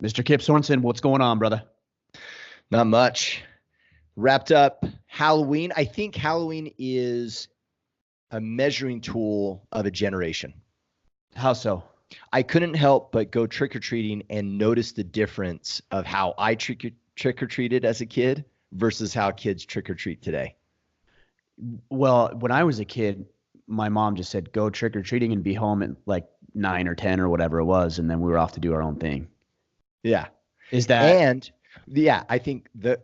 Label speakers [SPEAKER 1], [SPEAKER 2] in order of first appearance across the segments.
[SPEAKER 1] Mr. Kip Sorensen, what's going on, brother?
[SPEAKER 2] Not much. Wrapped up Halloween. I think Halloween is a measuring tool of a generation.
[SPEAKER 1] How so?
[SPEAKER 2] I couldn't help but go trick or treating and notice the difference of how I trick or treated as a kid versus how kids trick or treat today.
[SPEAKER 1] Well, when I was a kid, my mom just said, go trick or treating and be home at like 9 or 10 or whatever it was. And then we were off to do our own thing.
[SPEAKER 2] Yeah.
[SPEAKER 1] Is that
[SPEAKER 2] And yeah, I think the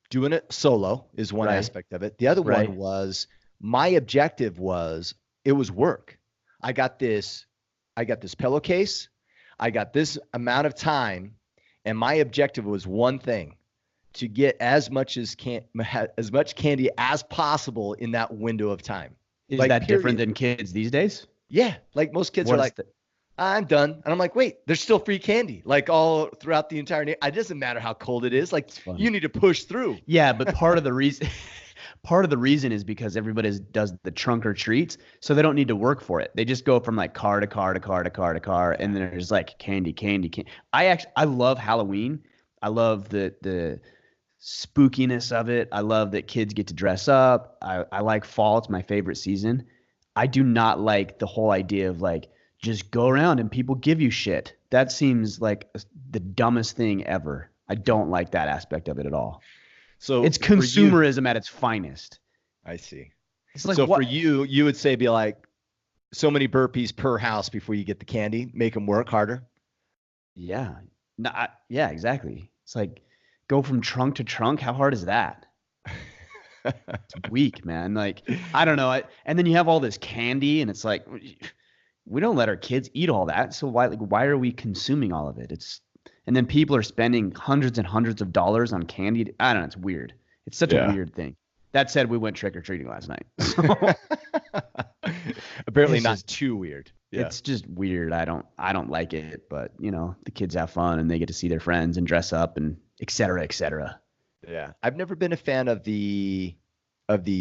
[SPEAKER 2] doing it solo is one
[SPEAKER 1] right?
[SPEAKER 2] aspect of it. The other one
[SPEAKER 1] Right.
[SPEAKER 2] was my objective was it was work. I got this I got this pillowcase. I got this amount of time, and my objective was one thing: to get as much candy as possible in that window of time.
[SPEAKER 1] Is
[SPEAKER 2] Like
[SPEAKER 1] that different
[SPEAKER 2] period.
[SPEAKER 1] than kids these days?
[SPEAKER 2] Yeah, like most kids are
[SPEAKER 1] What's
[SPEAKER 2] like,
[SPEAKER 1] the,
[SPEAKER 2] I'm done. And I'm like, wait, there's still free candy, like all throughout the entire day. It doesn't matter how cold it is. Like
[SPEAKER 1] it's funny.
[SPEAKER 2] you need to push through.
[SPEAKER 1] Yeah, but part of the reason part of the reason is because everybody does the trunk or treats, so they don't need to work for it. They just go from like car to car to car to car to car, and then there's like candy, candy, candy. I love Halloween. I love the spookiness of it. I love that kids get to dress up. I like fall. It's my favorite season. I do not like the whole idea of like just go around and people give you shit. That seems like the dumbest thing ever. I don't like that aspect of it at all.
[SPEAKER 2] So
[SPEAKER 1] It's
[SPEAKER 2] for you,
[SPEAKER 1] consumerism at its finest.
[SPEAKER 2] I see.
[SPEAKER 1] It's like
[SPEAKER 2] So for
[SPEAKER 1] what?
[SPEAKER 2] you, you would say be like so many burpees per house before you get the candy, make them work harder.
[SPEAKER 1] Yeah. No, yeah, exactly. It's like go from trunk to trunk. How hard is that? It's weak, man. Like I don't know. And then you have all this candy, and it's like we don't let our kids eat all that. So why are we consuming all of it? It's and then people are spending hundreds and hundreds of dollars on candy. I don't know. It's weird. It's such a
[SPEAKER 2] Yeah.
[SPEAKER 1] weird thing. That said, we went trick or treating last night. So
[SPEAKER 2] Apparently
[SPEAKER 1] it's
[SPEAKER 2] not
[SPEAKER 1] just
[SPEAKER 2] too weird. Yeah.
[SPEAKER 1] it's just weird. I don't like it, but the kids have fun and they get to see their friends and dress up and et cetera, et cetera.
[SPEAKER 2] Yeah. I've never been a fan of the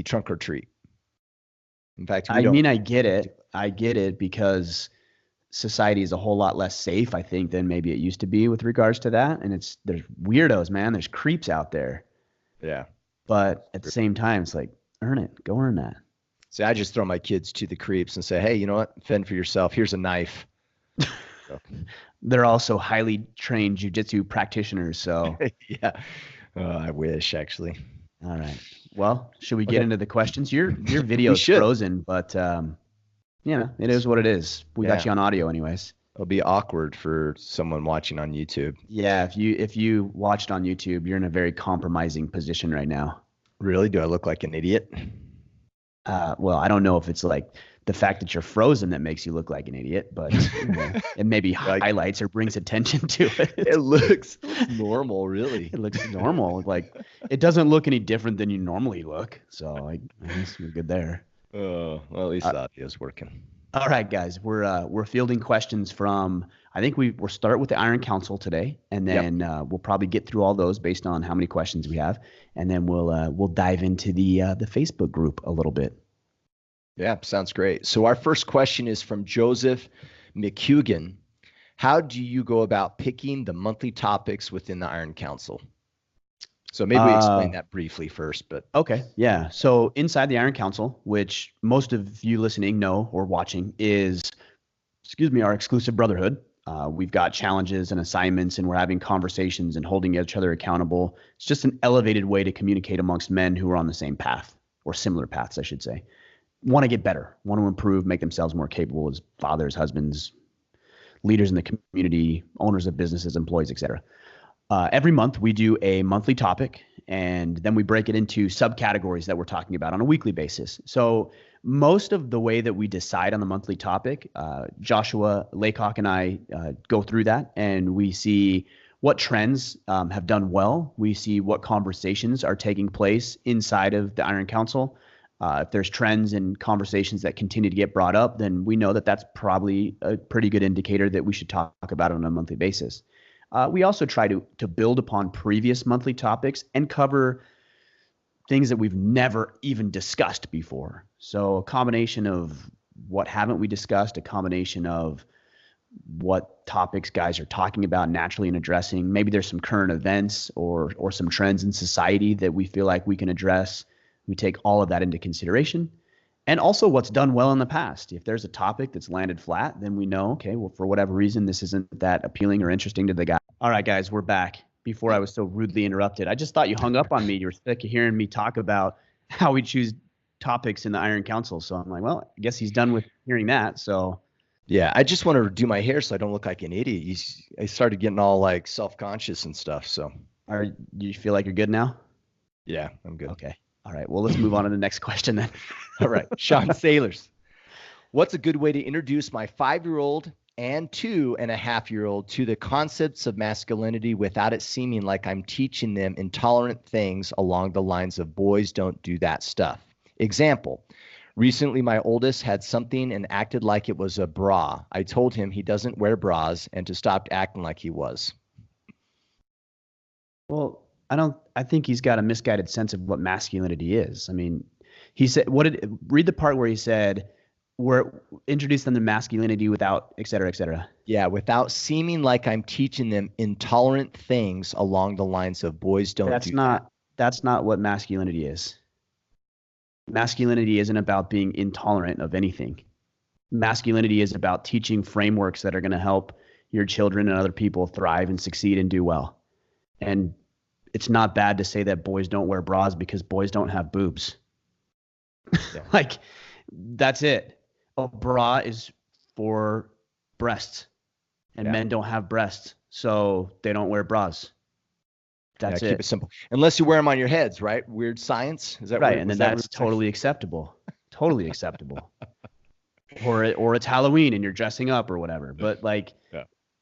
[SPEAKER 2] trunk or treat. In fact, we
[SPEAKER 1] I
[SPEAKER 2] don't.
[SPEAKER 1] mean, I get it. I get it because society is a whole lot less safe, I think, than maybe it used to be with regards to that. And there's weirdos, man. There's creeps out there.
[SPEAKER 2] Yeah.
[SPEAKER 1] But at the same time, it's like, earn it. Go earn that.
[SPEAKER 2] See, I just throw my kids to the creeps and say, hey, you know what? Fend for yourself. Here's a knife. So,
[SPEAKER 1] They're also highly trained jujitsu practitioners. So,
[SPEAKER 2] yeah. I wish actually.
[SPEAKER 1] all right. Well, should we get
[SPEAKER 2] Okay.
[SPEAKER 1] into the questions? Your
[SPEAKER 2] We
[SPEAKER 1] video's
[SPEAKER 2] should.
[SPEAKER 1] frozen, but it is what it is. We got
[SPEAKER 2] Yeah.
[SPEAKER 1] you on audio anyways.
[SPEAKER 2] It'll be awkward for someone watching on YouTube.
[SPEAKER 1] Yeah, if you watched on YouTube, you're in a very compromising position right now.
[SPEAKER 2] Really? Do I look like an idiot?
[SPEAKER 1] Well, I don't know if it's like the fact that you're frozen that makes you look like an idiot, but it maybe
[SPEAKER 2] Like
[SPEAKER 1] highlights or brings attention to it.
[SPEAKER 2] it looks normal, really.
[SPEAKER 1] It looks normal. Like it doesn't look any different than you normally look. So I guess we're good there.
[SPEAKER 2] Oh, well, at least
[SPEAKER 1] Uh,
[SPEAKER 2] the audio's working.
[SPEAKER 1] all right, guys, we're fielding questions from. I think we'll start with the Iron Council today, and
[SPEAKER 2] Yep.
[SPEAKER 1] then we'll probably get through all those based on how many questions we have, and then we'll dive into the Facebook group a little bit.
[SPEAKER 2] Yeah, sounds great. So our first question is from Joseph McHugan. How do you go about picking the monthly topics within the Iron Council? So maybe we
[SPEAKER 1] Uh,
[SPEAKER 2] explain that briefly first, but
[SPEAKER 1] Okay, yeah. So inside the Iron Council, which most of you listening know or watching is, excuse me, our exclusive brotherhood. We've got challenges and assignments, and we're having conversations and holding each other accountable. It's just an elevated way to communicate amongst men who are on the same path or similar paths, I should say. Want to get better, want to improve, make themselves more capable as fathers, husbands, leaders in the community, owners of businesses, employees, etc. Every month we do a monthly topic, and then we break it into subcategories that we're talking about on a weekly basis. So most of the way that we decide on the monthly topic, Joshua Laycock and I go through that, and we see what trends have done well. We see what conversations are taking place inside of the Iron Council. If there's trends and conversations that continue to get brought up, then we know that that's probably a pretty good indicator that we should talk about it on a monthly basis. We also try to build upon previous monthly topics and cover things that we've never even discussed before. So a combination of what haven't we discussed, a combination of what topics guys are talking about naturally and addressing. Maybe there's some current events or some trends in society that we feel like we can address. We take all of that into consideration. And also what's done well in the past. If there's a topic that's landed flat, then we know, okay, well, for whatever reason, this isn't that appealing or interesting to the guy. All right, guys, we're back. Before I was so rudely interrupted, I just thought you hung up on me. You were sick of hearing me talk about how we choose topics in the Iron Council. So I'm like, well, I guess he's done with hearing that. So
[SPEAKER 2] Yeah, I just want to do my hair so I don't look like an idiot. I started getting all like self-conscious and stuff. So
[SPEAKER 1] you feel like you're good now?
[SPEAKER 2] yeah, I'm good.
[SPEAKER 1] Okay. All right. Well, let's move on to the next question then.
[SPEAKER 2] All right. Sean Sailors. What's a good way to introduce my 5-year-old and 2.5-year-old to the concepts of masculinity without it seeming like I'm teaching them intolerant things along the lines of boys don't do that stuff? Example. Recently, my oldest had something and acted like it was a bra. I told him he doesn't wear bras and to stop acting like he was.
[SPEAKER 1] Well, I think he's got a misguided sense of what masculinity is. I mean, he said, read the part where he said, introduce them to masculinity without et cetera, et cetera.
[SPEAKER 2] Yeah, without seeming like I'm teaching them intolerant things along the lines of boys don't do that.
[SPEAKER 1] That's not what masculinity is. Masculinity isn't about being intolerant of anything. Masculinity is about teaching frameworks that are going to help your children and other people thrive and succeed and do well. And it's not bad to say that boys don't wear bras because boys don't have boobs. Yeah. Like, that's it. A bra is for breasts, and men don't have breasts, so they don't wear bras. That's it.
[SPEAKER 2] Keep it simple. Unless you wear them on your heads, right? Weird science. Is that
[SPEAKER 1] right? And then that's totally acceptable. Totally acceptable. Or it's Halloween and you're dressing up or whatever. But like,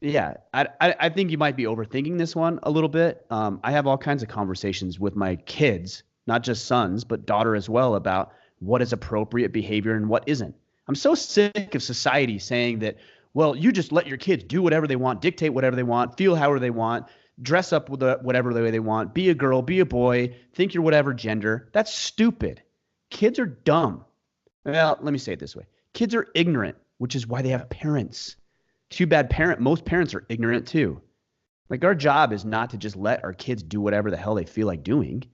[SPEAKER 1] yeah, I think you might be overthinking this one a little bit. I have all kinds of conversations with my kids, not just sons, but daughter as well, about what is appropriate behavior and what isn't. I'm so sick of society saying that, well, you just let your kids do whatever they want, dictate whatever they want, feel however they want, dress up with whatever way they want, be a girl, be a boy, think you're whatever gender. That's stupid. Kids are dumb. Well, let me say it this way. Kids are ignorant, which is why they have parents. Too bad most parents are ignorant too. Like, our job is not to just let our kids do whatever the hell they feel like doing.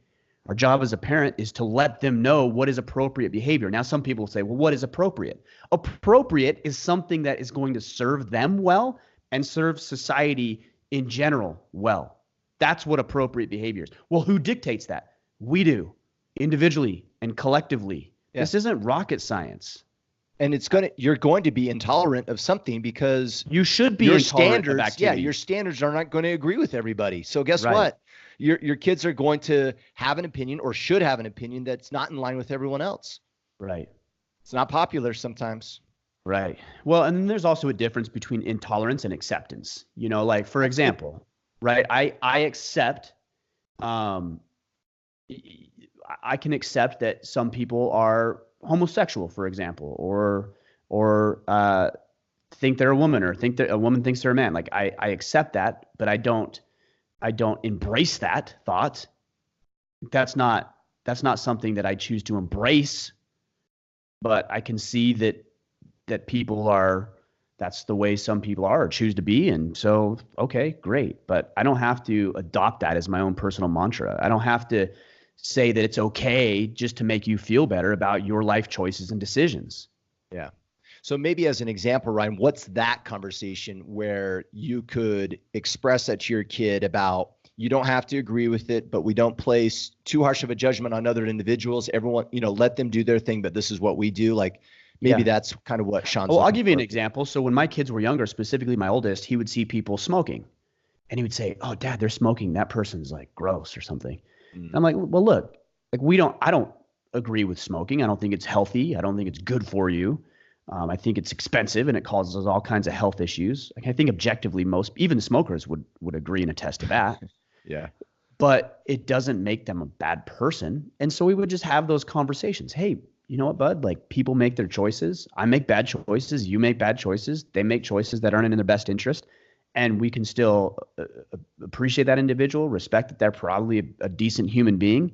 [SPEAKER 1] Our job as a parent is to let them know what is appropriate behavior. Now, some people say, well, what is appropriate? Appropriate is something that is going to serve them well and serve society in general well. That's what appropriate behavior is. Well, who dictates that? We do, individually and collectively. Yeah. This isn't rocket science.
[SPEAKER 2] And you're going to be intolerant of something because
[SPEAKER 1] you should be
[SPEAKER 2] your
[SPEAKER 1] intolerant
[SPEAKER 2] standards.
[SPEAKER 1] Of activity.
[SPEAKER 2] Yeah, your standards are not going to agree with everybody. So guess what? Your kids are going to have an opinion or should have an opinion that's not in line with everyone else.
[SPEAKER 1] Right.
[SPEAKER 2] It's not popular sometimes.
[SPEAKER 1] Right. Well, and then there's also a difference between intolerance and acceptance. You know, like, for example, right? I accept, I can accept that some people are homosexual, for example, or think they're a woman, or think that a woman thinks they're a man. Like, I accept that, but I don't embrace that thought. That's not something that I choose to embrace, but I can see that people that's the way some people are or choose to be. And so, okay, great. But I don't have to adopt that as my own personal mantra. I don't have to say that it's okay just to make you feel better about your life choices and decisions.
[SPEAKER 2] Yeah. So maybe as an example, Ryan, what's that conversation where you could express that to your kid about, you don't have to agree with it, but we don't place too harsh of a judgment on other individuals. Everyone, let them do their thing, but this is what we do. Like, maybe that's kind of what Sean's
[SPEAKER 1] Well, I'll give you an example. So when my kids were younger, specifically my oldest, he would see people smoking and he would say, "Oh, Dad, they're smoking. That person's like gross or something." I'm like, well, look, like, I don't agree with smoking. I don't think it's healthy. I don't think it's good for you. I think it's expensive and it causes all kinds of health issues. Like, I think objectively, even smokers would agree and attest to that.
[SPEAKER 2] Yeah.
[SPEAKER 1] But it doesn't make them a bad person. And so we would just have those conversations. Hey, you know what, bud? Like, people make their choices. I make bad choices. You make bad choices. They make choices that aren't in their best interest. And we can still appreciate that individual, respect that they're probably a decent human being,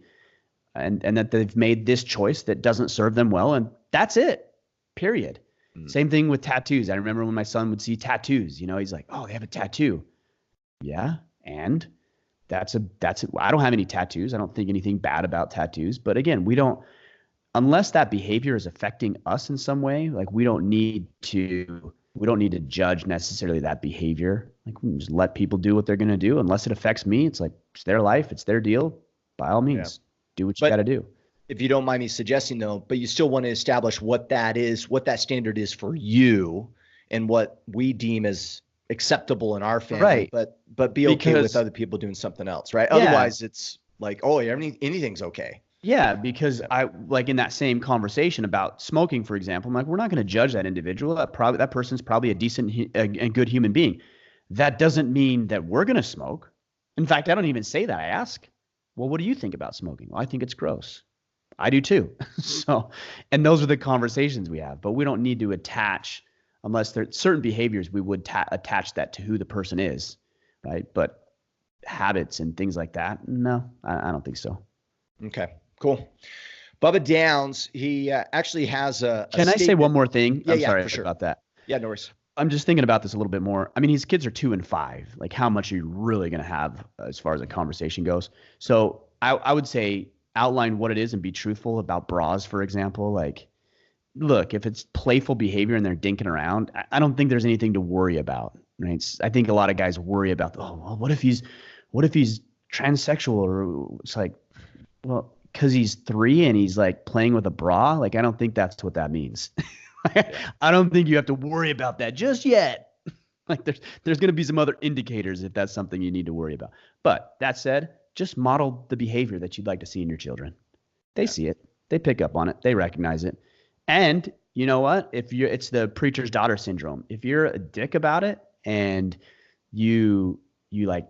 [SPEAKER 1] and that they've made this choice that doesn't serve them well. And that's it, period. Same thing with tattoos. I remember when my son would see tattoos, he's like, oh, they have a tattoo. Yeah. And I don't have any tattoos. I don't think anything bad about tattoos. But again, unless that behavior is affecting us in some way, like we don't need to judge necessarily that behavior. Like we can just let people do what they're going to do. Unless it affects me, it's like, it's their life. It's their deal. By all means, do what you got to do.
[SPEAKER 2] If you don't mind me suggesting though, but you still want to establish what that is, what that standard is for you and what we deem as acceptable in our family,
[SPEAKER 1] right.
[SPEAKER 2] but be okay with other people doing something else, right? Yeah. Otherwise it's like, oh, anything's okay.
[SPEAKER 1] Yeah, because I like in that same conversation about smoking, for example, I'm like, we're not going to judge that individual. That person's probably a decent and good human being. That doesn't mean that we're going to smoke. In fact, I don't even say that. I ask, well, what do you think about smoking? Well, I think it's gross. I do too. So, and those are the conversations we have, but we don't need to attach, unless there's certain behaviors, we would attach that to who the person is, right? But habits and things like that, no, I don't think so.
[SPEAKER 2] Okay, cool. Bubba Downs, he actually has a
[SPEAKER 1] Can I say one more thing?
[SPEAKER 2] Yeah,
[SPEAKER 1] I'm sorry
[SPEAKER 2] for sure.
[SPEAKER 1] about that.
[SPEAKER 2] Yeah, no worries.
[SPEAKER 1] I'm just thinking about this a little bit more. I mean, his kids are 2 and 5. Like, how much are you really going to have as far as a conversation goes? So I would say outline what it is and be truthful about bras, for example. Like, look, if it's playful behavior and they're dinking around, I don't think there's anything to worry about, right? I think a lot of guys worry about, oh, well, what if he's transsexual? Or it's like, well, because he's 3 and he's like playing with a bra. Like, I don't think that's what that means. I don't think you have to worry about that just yet. Like there's going to be some other indicators if that's something you need to worry about. But that said, just model the behavior that you'd like to see in your children. They see it. They pick up on it. They recognize it. And you know what? It's the preacher's daughter syndrome. If you're a dick about it and you like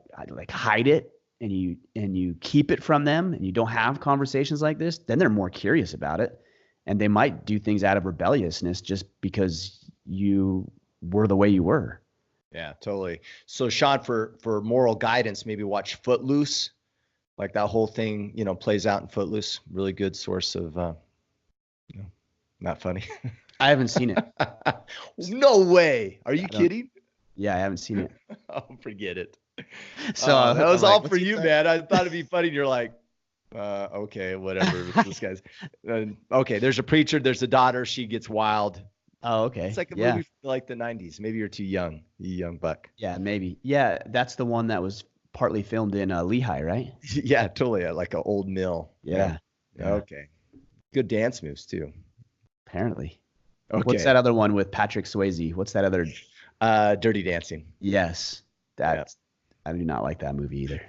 [SPEAKER 1] hide it and you keep it from them and you don't have conversations like this, then they're more curious about it. And they might do things out of rebelliousness just because you were the way you were.
[SPEAKER 2] Yeah, totally. So Sean, for moral guidance, maybe watch Footloose. Like that whole thing, plays out in Footloose. Really good source of, not funny.
[SPEAKER 1] I haven't seen it.
[SPEAKER 2] No way. Are you kidding?
[SPEAKER 1] Yeah, I haven't seen it.
[SPEAKER 2] Oh, forget it.
[SPEAKER 1] So
[SPEAKER 2] that was all for you, man. I thought it'd be funny. And you're like, okay, whatever. This guy's okay. There's a preacher. There's a daughter. She gets wild.
[SPEAKER 1] Oh, okay.
[SPEAKER 2] It's like a movie from like the 90s. Maybe you're too young, you young buck.
[SPEAKER 1] Yeah, maybe. Yeah, that's the one that was partly filmed in Lehigh, right?
[SPEAKER 2] Yeah, totally. Like an old mill.
[SPEAKER 1] Yeah.
[SPEAKER 2] Okay. Good dance moves too.
[SPEAKER 1] Apparently.
[SPEAKER 2] Okay.
[SPEAKER 1] What's that other one with Patrick Swayze? What's that other?
[SPEAKER 2] Dirty Dancing.
[SPEAKER 1] Yes. I do not like that movie either.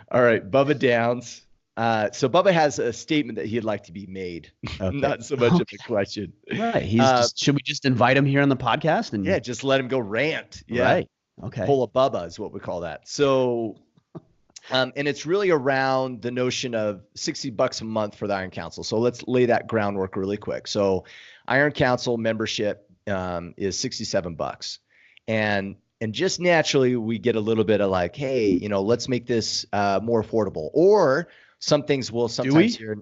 [SPEAKER 2] All right, Bubba Downs. So Bubba has a statement that he'd like to be made, not so much of a question.
[SPEAKER 1] Right. Should we just invite him here on the podcast? And
[SPEAKER 2] just let him go rant. Yeah.
[SPEAKER 1] Right. Okay.
[SPEAKER 2] Pull a Bubba is what we call that. So, and it's really around the notion of $60 a month for the Iron Council. So let's lay that groundwork really quick. So Iron Council membership is $67. And just naturally, we get a little bit of like, hey, let's make this more affordable. Or some things will sometimes hear.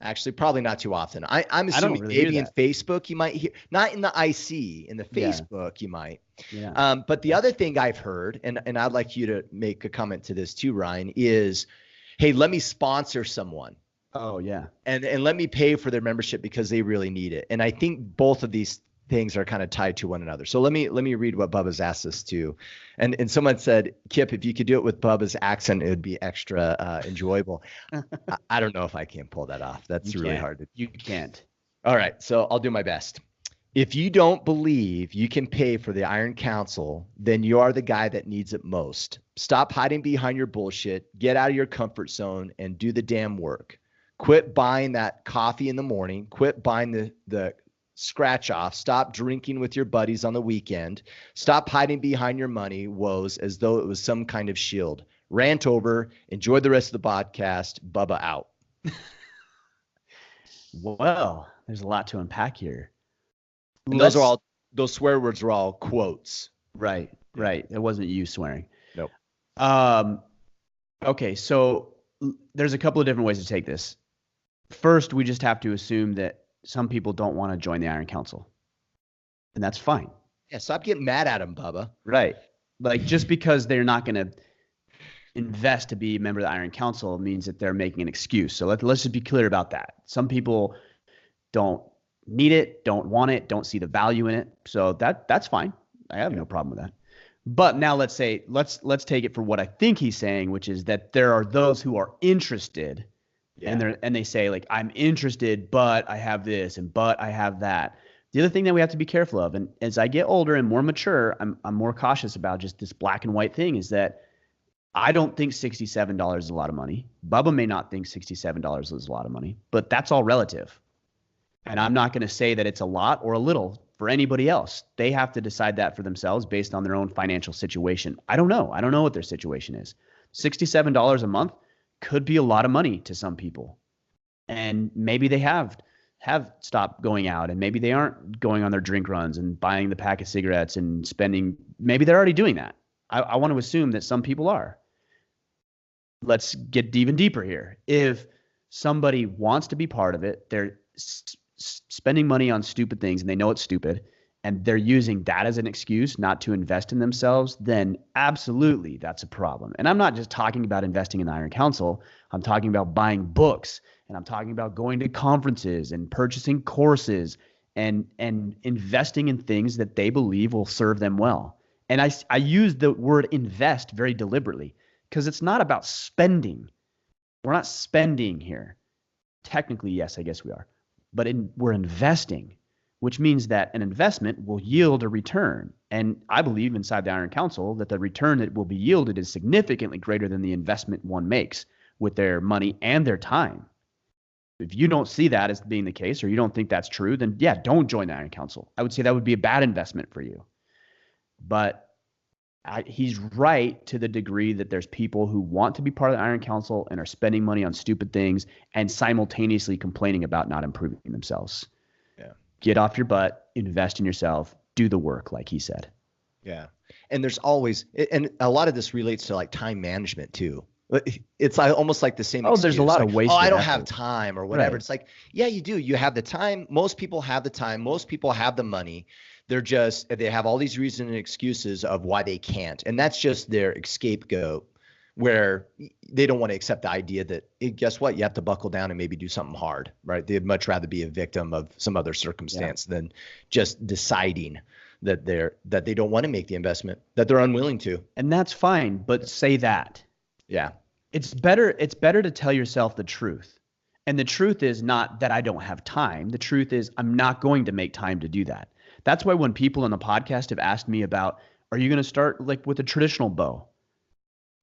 [SPEAKER 2] Actually, probably not too often. I'm assuming really maybe in Facebook you might hear, not in the IC, in the Facebook you might.
[SPEAKER 1] Yeah.
[SPEAKER 2] But the other thing I've heard, and I'd like you to make a comment to this too, Ryan, is, hey, let me sponsor someone.
[SPEAKER 1] Oh yeah.
[SPEAKER 2] And let me pay for their membership because they really need it. And I think both of these things are kind of tied to one another. So let me read what Bubba's asked us to. And someone said, Kip, if you could do it with Bubba's accent, it would be extra enjoyable. I don't know if I can pull that off. That's really hard to do.
[SPEAKER 1] You can't.
[SPEAKER 2] All right. So I'll do my best. If you don't believe you can pay for the Iron Council, then you are the guy that needs it most. Stop hiding behind your bullshit, get out of your comfort zone, and do the damn work. Quit buying that coffee in the morning. Quit buying the scratch off. Stop drinking with your buddies on the weekend. Stop hiding behind your money woes as though it was some kind of shield. Rant over. Enjoy the rest of the podcast. Bubba out.
[SPEAKER 1] Well, there's a lot to unpack here.
[SPEAKER 2] And those swear words are all quotes.
[SPEAKER 1] Right. It wasn't you swearing.
[SPEAKER 2] Nope.
[SPEAKER 1] Okay. So there's a couple of different ways to take this. first we just have to assume that some people don't want to join the Iron Council, and that's fine.
[SPEAKER 2] Yeah, stop getting mad at them, Bubba.
[SPEAKER 1] Right. Like just because they're not going to invest to be a member of the Iron Council means that they're making an excuse. So let's just be clear about that. Some people don't need it, don't want it, don't see the value in it. So that's fine. I have no problem with that. But now let's take it for what I think he's saying, which is that there are those who are interested, and they say like, I'm interested, but I have this and but I have that. The other thing that we have to be careful of, and as I get older and more mature, I'm more cautious about just this black and white thing, is that I don't think $67 is a lot of money. Bubba may not think $67 is a lot of money, but that's all relative. And I'm not going to say that it's a lot or a little for anybody else. They have to decide that for themselves based on their own financial situation. I don't know. I don't know what their situation is. $67 a month could be a lot of money to some people. And maybe they have stopped going out, and maybe they aren't going on their drink runs and buying the pack of cigarettes and spending. Maybe they're already doing that. I want to assume that some people are. Let's get even deeper here. If somebody wants to be part of it, they're spending money on stupid things and they know it's stupid, and they're using that as an excuse not to invest in themselves, then absolutely that's a problem. And I'm not just talking about investing in the Iron Council. I'm talking about buying books, and I'm talking about going to conferences and purchasing courses and investing in things that they believe will serve them well. And I use the word invest very deliberately, because it's not about spending. We're not spending here. Technically, yes, I guess we are. But we're investing, which means that an investment will yield a return. And I believe inside the Iron Council that the return that will be yielded is significantly greater than the investment one makes with their money and their time. If you don't see that as being the case, or you don't think that's true, then yeah, don't join the Iron Council. I would say that would be a bad investment for you. But he's right to the degree that there's people who want to be part of the Iron Council and are spending money on stupid things and simultaneously complaining about not improving themselves.
[SPEAKER 2] Yeah.
[SPEAKER 1] Get off your butt, invest in yourself, do the work, like he said.
[SPEAKER 2] Yeah. And there's always, and a lot of this relates to like time management too. It's almost like the same excuse.
[SPEAKER 1] There's a lot of wasted
[SPEAKER 2] I don't
[SPEAKER 1] effort.
[SPEAKER 2] have time or whatever. Right. It's like, yeah, you do. You have the time. Most people have the time. Most people have the money. They have all these reasons and excuses of why they can't. And that's just their scapegoat, where they don't want to accept the idea that, guess what? You have to buckle down and maybe do something hard, right? They'd much rather be a victim of some other circumstance than just deciding that they don't want to make the investment, that they're unwilling to.
[SPEAKER 1] And that's fine, but say that.
[SPEAKER 2] Yeah.
[SPEAKER 1] It's better to tell yourself the truth. And the truth is not that I don't have time. The truth is I'm not going to make time to do that. That's why when people on the podcast have asked me about, are you going to start like with a traditional bow?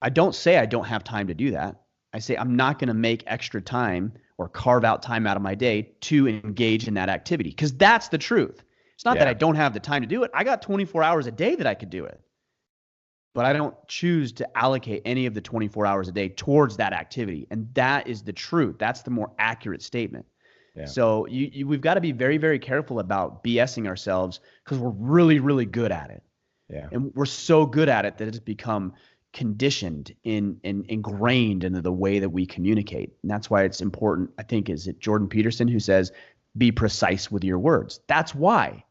[SPEAKER 1] I don't say I don't have time to do that. I say I'm not going to make extra time or carve out time out of my day to engage in that activity, because that's the truth. It's not that I don't have the time to do it. I got 24 hours a day that I could do it. But I don't choose to allocate any of the 24 hours a day towards that activity. And that is the truth. That's the more accurate statement. Yeah. So we've got to be very, very careful about BSing ourselves, because we're really, really good at it. Yeah. And we're so good at it that it's become conditioned and ingrained into the way that we communicate. And that's why it's important, I think, is it Jordan Peterson who says, be precise with your words. That's why.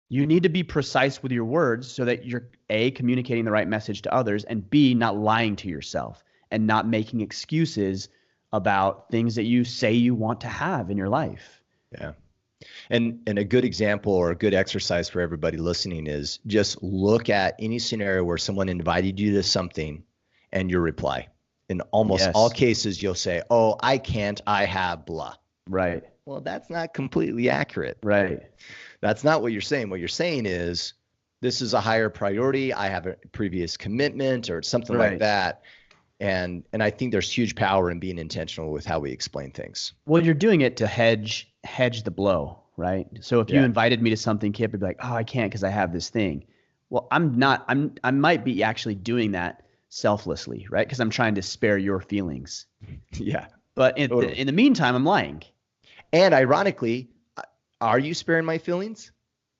[SPEAKER 1] You need to be precise with your words so that you're A, communicating the right message to others, and B, not lying to yourself and not making excuses about things that you say you want to have in your life.
[SPEAKER 2] Yeah. And a good example or a good exercise for everybody listening is just look at any scenario where someone invited you to something and your reply. In almost all cases, you'll say, oh, I can't, I have blah.
[SPEAKER 1] Right.
[SPEAKER 2] Well, that's not completely accurate.
[SPEAKER 1] Right.
[SPEAKER 2] That's not what you're saying. What you're saying is, this is a higher priority. I have a previous commitment or something like that. And I think there's huge power in being intentional with how we explain things.
[SPEAKER 1] Well, you're doing it to hedge the blow, right? So if you invited me to something, Kip would be like, oh, I can't because I have this thing. Well, I might be actually doing that selflessly, right? Because I'm trying to spare your feelings.
[SPEAKER 2] Yeah.
[SPEAKER 1] But in the meantime, I'm lying.
[SPEAKER 2] And ironically, are you sparing my feelings?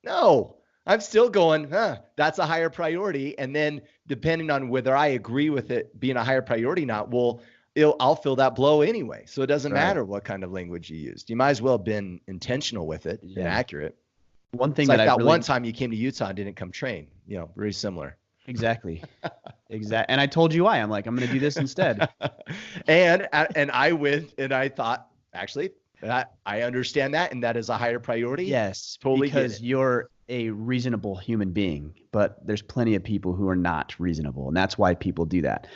[SPEAKER 2] No. I'm still going, that's a higher priority. And then depending on whether I agree with it being a higher priority or not, well, I'll feel that blow anyway. So it doesn't
[SPEAKER 1] Right.
[SPEAKER 2] matter what kind of language you used. You might as well have been intentional with it and accurate.
[SPEAKER 1] One thing
[SPEAKER 2] It's like
[SPEAKER 1] that
[SPEAKER 2] that one time you came to Utah and didn't come train, very similar.
[SPEAKER 1] Exactly. And I told you why. I'm like, I'm going to do this instead.
[SPEAKER 2] and I went and I thought, actually, I understand that. And that is a higher priority.
[SPEAKER 1] Yes.
[SPEAKER 2] Totally
[SPEAKER 1] because you're a reasonable human being, but there's plenty of people who are not reasonable. And that's why people do that.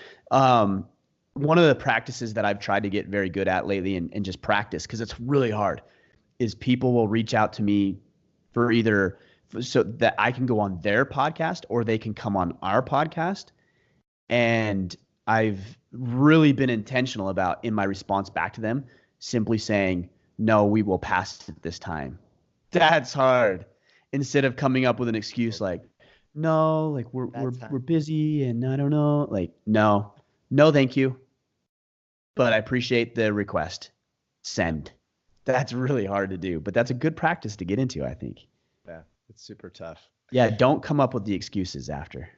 [SPEAKER 1] One of the practices that I've tried to get very good at lately and just practice, because it's really hard, is people will reach out to me for either so that I can go on their podcast or they can come on our podcast. And I've really been intentional about, in my response back to them, simply saying, no, we will pass it this time. That's hard. Instead of coming up with an excuse like, no, like we're busy and I don't know. Like, no, thank you. But I appreciate the request. Send. That's really hard to do, but that's a good practice to get into, I think.
[SPEAKER 2] Yeah, it's super tough.
[SPEAKER 1] Yeah, don't come up with the excuses after.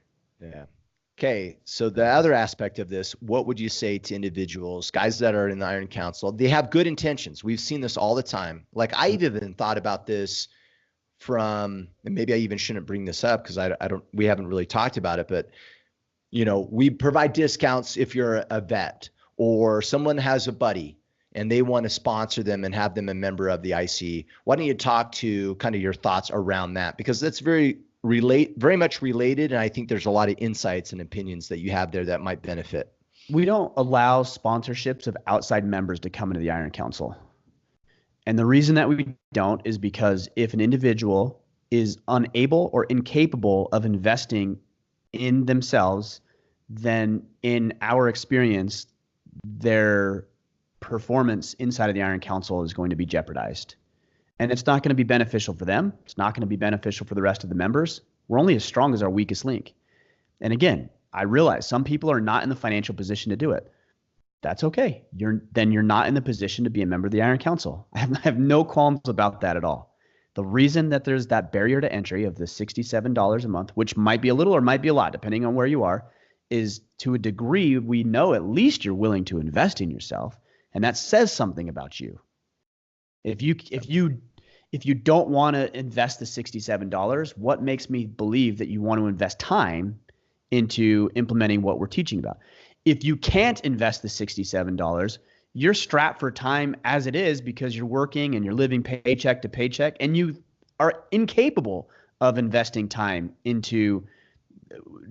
[SPEAKER 2] Yeah. Okay, so the other aspect of this, what would you say to individuals, guys that are in the Iron Council? They have good intentions. We've seen this all the time. Like I've even thought about this and maybe I even shouldn't bring this up because we haven't really talked about it, but we provide discounts if you're a vet or someone has a buddy and they want to sponsor them and have them a member of the IC. Why don't you talk to kind of your thoughts around that? Because that's very much related. And I think there's a lot of insights and opinions that you have there that might benefit.
[SPEAKER 1] We don't allow sponsorships of outside members to come into the Iron Council. And the reason that we don't is because if an individual is unable or incapable of investing in themselves, then in our experience, their performance inside of the Iron Council is going to be jeopardized. And it's not going to be beneficial for them. It's not going to be beneficial for the rest of the members. We're only as strong as our weakest link. And again, I realize some people are not in the financial position to do it. That's okay. You're not in the position to be a member of the Iron Council. I have no qualms about that at all. The reason that there's that barrier to entry of the $67 a month, which might be a little or might be a lot, depending on where you are, is to a degree we know at least you're willing to invest in yourself, and that says something about you. If you don't want to invest the $67, what makes me believe that you want to invest time into implementing what we're teaching about? If you can't invest the $67, you're strapped for time as it is because you're working and you're living paycheck to paycheck and you are incapable of investing time into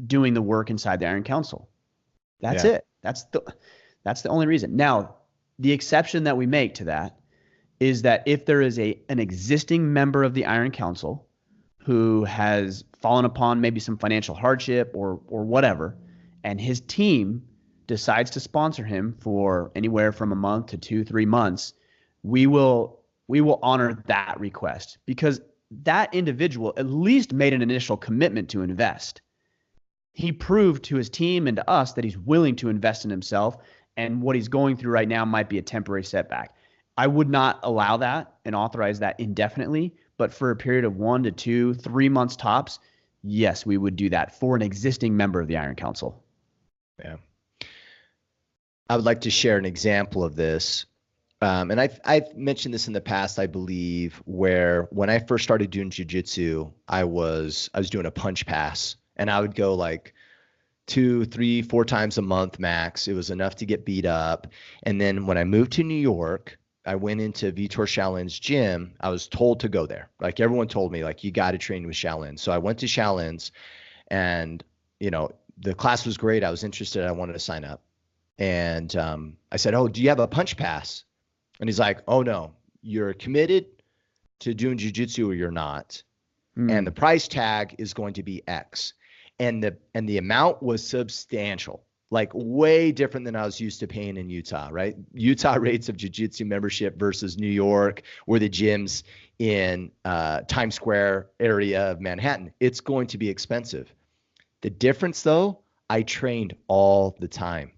[SPEAKER 1] doing the work inside the Iron Council. That's it. That's the only reason. Now, the exception that we make to that is that if there is an existing member of the Iron Council who has fallen upon maybe some financial hardship or whatever, and his team decides to sponsor him for anywhere from a month to 2-3 months, we will honor that request because that individual at least made an initial commitment to invest. He proved to his team and to us that he's willing to invest in himself, and what he's going through right now might be a temporary setback. I would not allow that and authorize that indefinitely, but for a period of 1 to 2, 3 months tops, yes, we would do that for an existing member of the Iron Council.
[SPEAKER 2] Yeah. I would like to share an example of this. And I've mentioned this in the past, I believe, where when I first started doing jiu-jitsu, I was doing a punch pass, and I would go like 2, 3, 4 times a month max. It was enough to get beat up. And then when I moved to New York, I went into Vitor Shaolin's gym. I was told to go there. Like everyone told me, like, you got to train with Shaolin. So I went to Shaolin's, and the class was great. I was interested. I wanted to sign up. And I said, oh, do you have a punch pass? And he's like, oh, no, you're committed to doing jiu-jitsu or you're not. And the price tag is going to be X. And the amount was substantial, like way different than I was used to paying in Utah, right? Utah rates of jiu-jitsu membership versus New York or the gyms in Times Square area of Manhattan. It's going to be expensive. The difference, though, I trained all the time.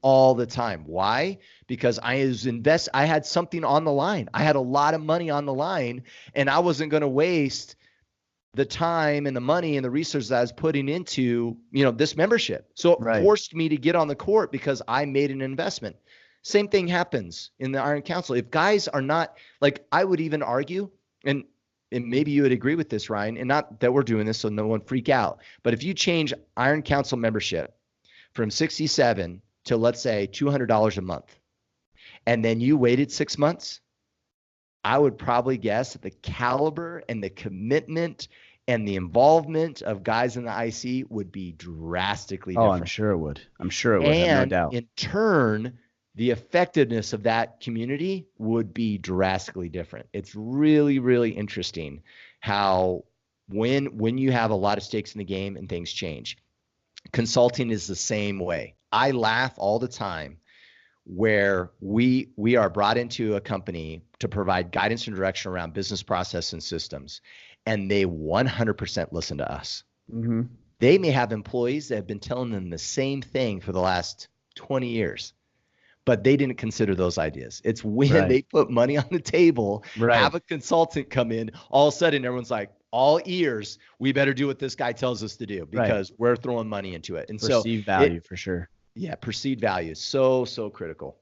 [SPEAKER 2] All the time. Why? Because I had something on the line. I had a lot of money on the line, and I wasn't going to waste the time and the money and the resources I was putting into, this membership. So it forced me to get on the court because I made an investment. Same thing happens in the Iron Council. If guys are not, like, I would even argue, and maybe you would agree with this, Ryan, and not that we're doing this so no one freak out, but if you change Iron Council membership from 67 to, let's say, $200 a month, and then you waited 6 months, I would probably guess that the caliber and the commitment and the involvement of guys in the IC would be drastically different.
[SPEAKER 1] Oh, I'm sure it would. I'm sure it would, have no doubt.
[SPEAKER 2] In turn, the effectiveness of that community would be drastically different. It's really, really interesting how when you have a lot of stakes in the game and things change. Consulting is the same way. I laugh all the time where we are brought into a company to provide guidance and direction around business process and systems, and they 100% listen to us.
[SPEAKER 1] Mm-hmm.
[SPEAKER 2] They may have employees that have been telling them the same thing for the last 20 years, but they didn't consider those ideas. It's when they put money on the table, have a consultant come in, all of a sudden everyone's like, all ears, we better do what this guy tells us to do because we're throwing money into it. And
[SPEAKER 1] perceived value for sure.
[SPEAKER 2] Yeah, perceived value is so critical.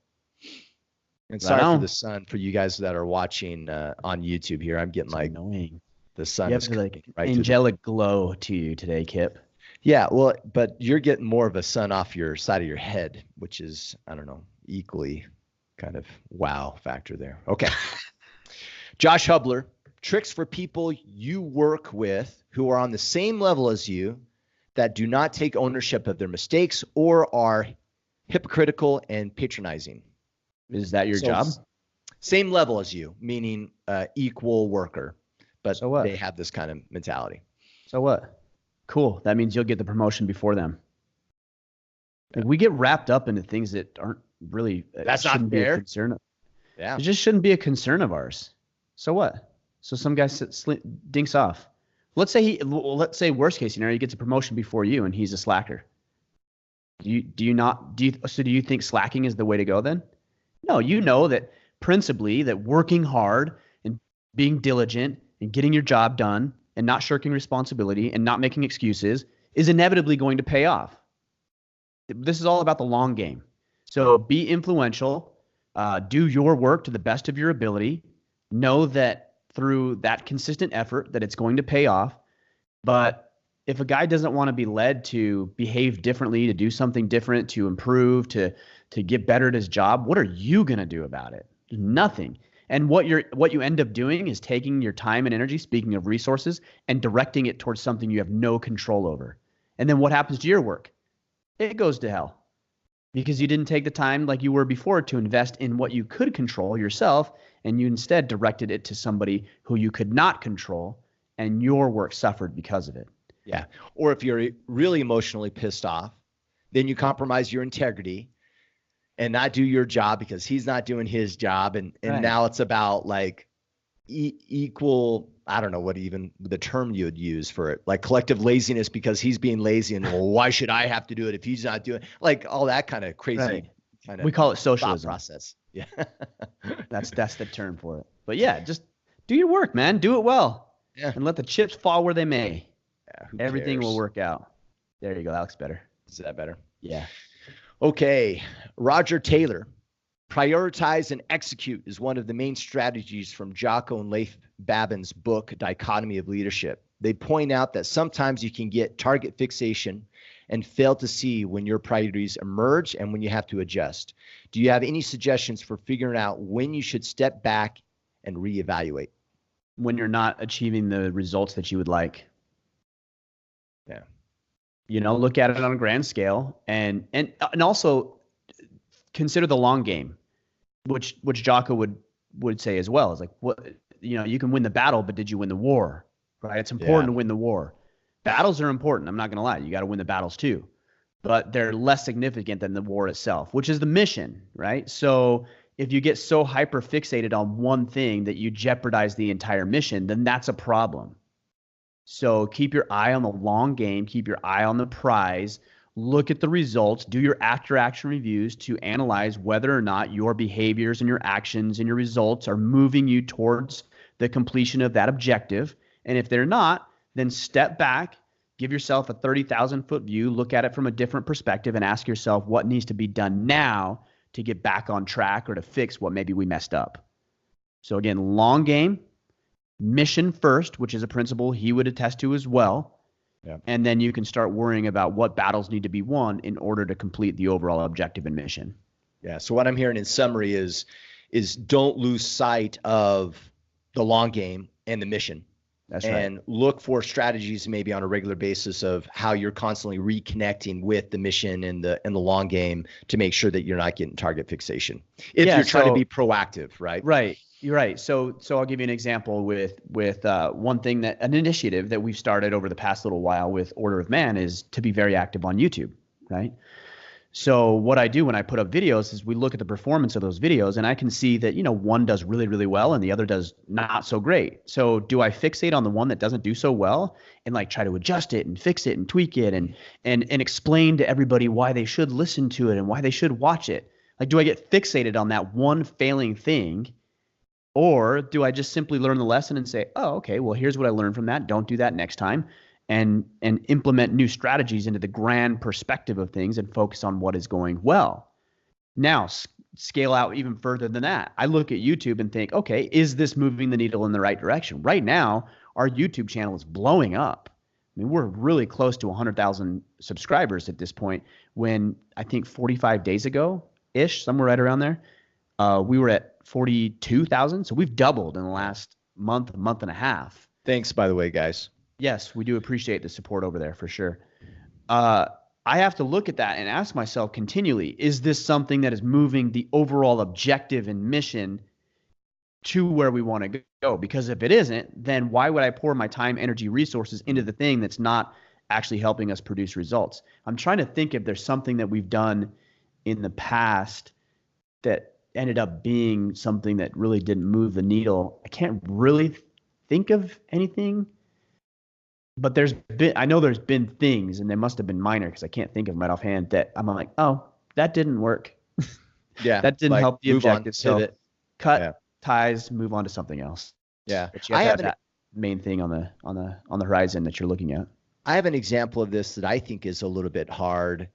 [SPEAKER 2] And sorry for the sun for you guys that are watching on YouTube here. I'm getting annoying. The sun
[SPEAKER 1] you
[SPEAKER 2] is
[SPEAKER 1] have like angelic glow to you today, Kip.
[SPEAKER 2] Yeah, well, but you're getting more of a sun off your side of your head, which is, I don't know, equally kind of wow factor there. Okay. Josh Hubler, tricks for people you work with who are on the same level as you that do not take ownership of their mistakes or are hypocritical and patronizing.
[SPEAKER 1] Is that your job?
[SPEAKER 2] Same level as you, meaning equal worker, but they have this kind of mentality.
[SPEAKER 1] So what? Cool. That means you'll get the promotion before them. Like, we get wrapped up into things that aren't really.
[SPEAKER 2] That's not fair.
[SPEAKER 1] Concern. Yeah. It just shouldn't be a concern of ours. So what? So some guy dinks off. Let's say worst case scenario, he gets a promotion before you and he's a slacker. Do you think slacking is the way to go then? No, you know that principally that working hard and being diligent and getting your job done and not shirking responsibility and not making excuses is inevitably going to pay off. This is all about the long game. So be influential, do your work to the best of your ability, know that through that consistent effort that it's going to pay off. But if a guy doesn't want to be led to behave differently, to do something different, to improve, to get better at his job, what are you going to do about it? Nothing. And what you end up doing is taking your time and energy, speaking of resources, and directing it towards something you have no control over. And then what happens to your work? It goes to hell because you didn't take the time like you were before to invest in what you could control yourself, and you instead directed it to somebody who you could not control, and your work suffered because of it.
[SPEAKER 2] Yeah. Or if you're really emotionally pissed off, then you compromise your integrity and not do your job because he's not doing his job. And now it's about like equal, I don't know what even the term you would use for it, like collective laziness because he's being lazy and well, why should I have to do it if he's not doing it? Like all that kind of crazy kind of.
[SPEAKER 1] We call it socialism
[SPEAKER 2] process. Yeah.
[SPEAKER 1] That's the term for it. But yeah, just do your work, man. Do it well.
[SPEAKER 2] Yeah.
[SPEAKER 1] And let the chips fall where they may.
[SPEAKER 2] Yeah,
[SPEAKER 1] everything will work out. There you go. That looks better.
[SPEAKER 2] Is that better?
[SPEAKER 1] Yeah.
[SPEAKER 2] Okay. Roger Taylor. Prioritize and execute is one of the main strategies from Jocko and Leif Babin's book, Dichotomy of Leadership. They point out that sometimes you can get target fixation and fail to see when your priorities emerge and when you have to adjust. Do you have any suggestions for figuring out when you should step back and reevaluate?
[SPEAKER 1] When you're not achieving the results that you would like.
[SPEAKER 2] Yeah.
[SPEAKER 1] Look at it on a grand scale and also consider the long game, which Jocko would say as well. Is like, what, you can win the battle, but did you win the war? Right? It's important to win the war. Battles are important. I'm not going to lie. You got to win the battles too, but they're less significant than the war itself, which is the mission, right? So if you get so hyper fixated on one thing that you jeopardize the entire mission, then that's a problem. So keep your eye on the long game, keep your eye on the prize, look at the results, do your after-action reviews to analyze whether or not your behaviors and your actions and your results are moving you towards the completion of that objective. And if they're not, then step back, give yourself a 30,000 foot view, look at it from a different perspective, and ask yourself what needs to be done now to get back on track or to fix what maybe we messed up. So again, long game, mission first, which is a principle he would attest to as well. Yeah. And then you can start worrying about what battles need to be won in order to complete the overall objective and mission.
[SPEAKER 2] Yeah. So what I'm hearing in summary is don't lose sight of the long game and the mission.
[SPEAKER 1] That's
[SPEAKER 2] and
[SPEAKER 1] right.
[SPEAKER 2] Look for strategies maybe on a regular basis of how you're constantly reconnecting with the mission and the long game to make sure that you're not getting target fixation. If you're trying to be proactive, right?
[SPEAKER 1] Right. You're right. So I'll give you an example with one thing an initiative that we've started over the past little while with Order of Man is to be very active on YouTube, right? So what I do when I put up videos is we look at the performance of those videos, and I can see that, one does really, really well and the other does not so great. So do I fixate on the one that doesn't do so well and like try to adjust it and fix it and tweak it and explain to everybody why they should listen to it and why they should watch it? Like, do I get fixated on that one failing thing? Or do I just simply learn the lesson and say, oh, okay, well, here's what I learned from that. Don't do that next time. And implement new strategies into the grand perspective of things and focus on what is going well. Now, scale out even further than that. I look at YouTube and think, okay, is this moving the needle in the right direction? Right now, our YouTube channel is blowing up. I mean, we're really close to 100,000 subscribers at this point, when I think 45 days ago-ish, somewhere right around there, we were at 42,000. So we've doubled in the last month and a half.
[SPEAKER 2] Thanks, by the way, guys.
[SPEAKER 1] Yes, we do appreciate the support over there for sure. I have to look at that and ask myself continually, is this something that is moving the overall objective and mission to where we want to go? Because if it isn't, then why would I pour my time, energy, resources into the thing that's not actually helping us produce results? I'm trying to think if there's something that we've done in the past that ended up being something that really didn't move the needle. I can't really think of anything. But I know there's been things, and they must have been minor because I can't think of them right offhand, that I'm like, oh, that didn't work.
[SPEAKER 2] Yeah.
[SPEAKER 1] That didn't help the objective.
[SPEAKER 2] So
[SPEAKER 1] cut ties, move on to something else.
[SPEAKER 2] Yeah.
[SPEAKER 1] But you have that main thing on the horizon that you're looking at.
[SPEAKER 2] I have an example of this that I think is a little bit hard,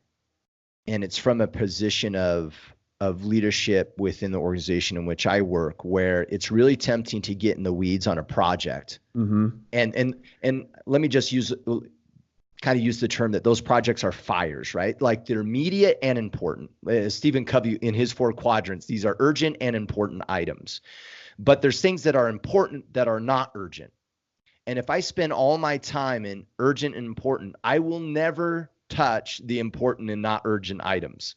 [SPEAKER 2] and it's from a position of leadership within the organization in which I work, where it's really tempting to get in the weeds on a project. Mm-hmm. And let me just use the term that those projects are fires, right? Like, they're immediate and important. Stephen Covey, in his 4 quadrants, these are urgent and important items. But there's things that are important that are not urgent. And if I spend all my time in urgent and important, I will never touch the important and not urgent items.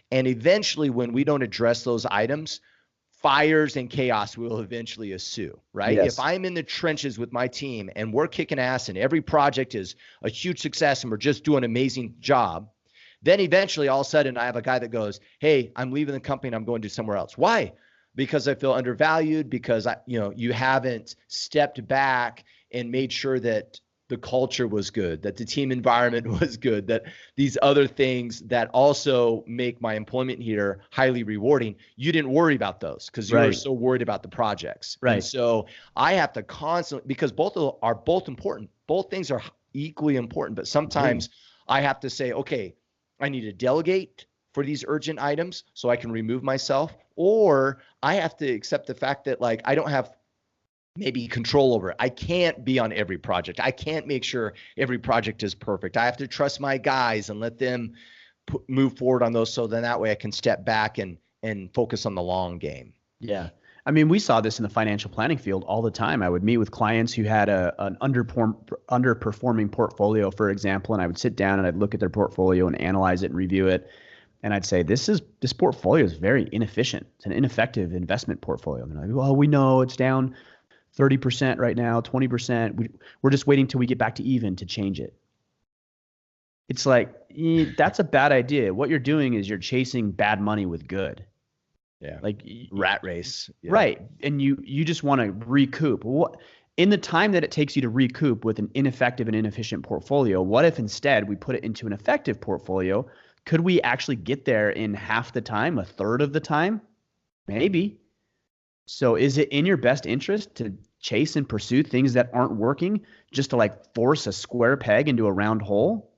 [SPEAKER 2] And eventually, when we don't address those items, fires and chaos will eventually ensue, right? Yes. If I'm in the trenches with my team and we're kicking ass and every project is a huge success and we're just doing an amazing job, then eventually all of a sudden I have a guy that goes, hey, I'm leaving the company and I'm going to somewhere else. Why? Because I feel undervalued, because you haven't stepped back and made sure that the culture was good, that the team environment was good, that these other things that also make my employment here highly rewarding, you didn't worry about those because you were so worried about the projects.
[SPEAKER 1] Right.
[SPEAKER 2] And so I have to constantly, because both are important. Both things are equally important, but sometimes I have to say, okay, I need to delegate for these urgent items so I can remove myself, or I have to accept the fact that, like, I don't have maybe control over it. I can't be on every project. I can't make sure every project is perfect. I have to trust my guys and let them move forward on those, so then that way I can step back and focus on the long game.
[SPEAKER 1] Yeah. I mean, we saw this in the financial planning field all the time. I would meet with clients who had an underperforming portfolio, for example, and I would sit down and I'd look at their portfolio and analyze it and review it. And I'd say, this portfolio is very inefficient. It's an ineffective investment portfolio. And they're like, well, we know it's down 30% right now, 20%. We're just waiting till we get back to even to change it. It's like, that's a bad idea. What you're doing is you're chasing bad money with good.
[SPEAKER 2] Yeah.
[SPEAKER 1] Like
[SPEAKER 2] rat race.
[SPEAKER 1] Yeah. Right. And you just want to recoup. In the time that it takes you to recoup with an ineffective and inefficient portfolio, what if instead we put it into an effective portfolio? Could we actually get there in half the time, a third of the time? Maybe. So is it in your best interest to chase and pursue things that aren't working just to like force a square peg into a round hole?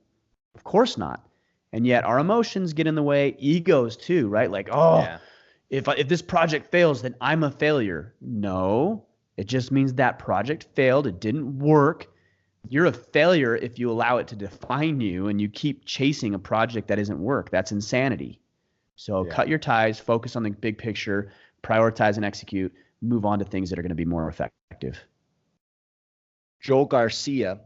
[SPEAKER 1] Of course not. And yet our emotions get in the way, egos too, right? Like, oh,
[SPEAKER 2] Yeah.
[SPEAKER 1] if this project fails, then I'm a failure. No, it just means that project failed. It didn't work. You're a failure if you allow it to define you and you keep chasing a project that isn't work. That's insanity. So
[SPEAKER 2] Yeah.
[SPEAKER 1] cut your ties, focus on the big picture, prioritize and execute, move on to things that are going to be more effective.
[SPEAKER 2] Joel Garcia,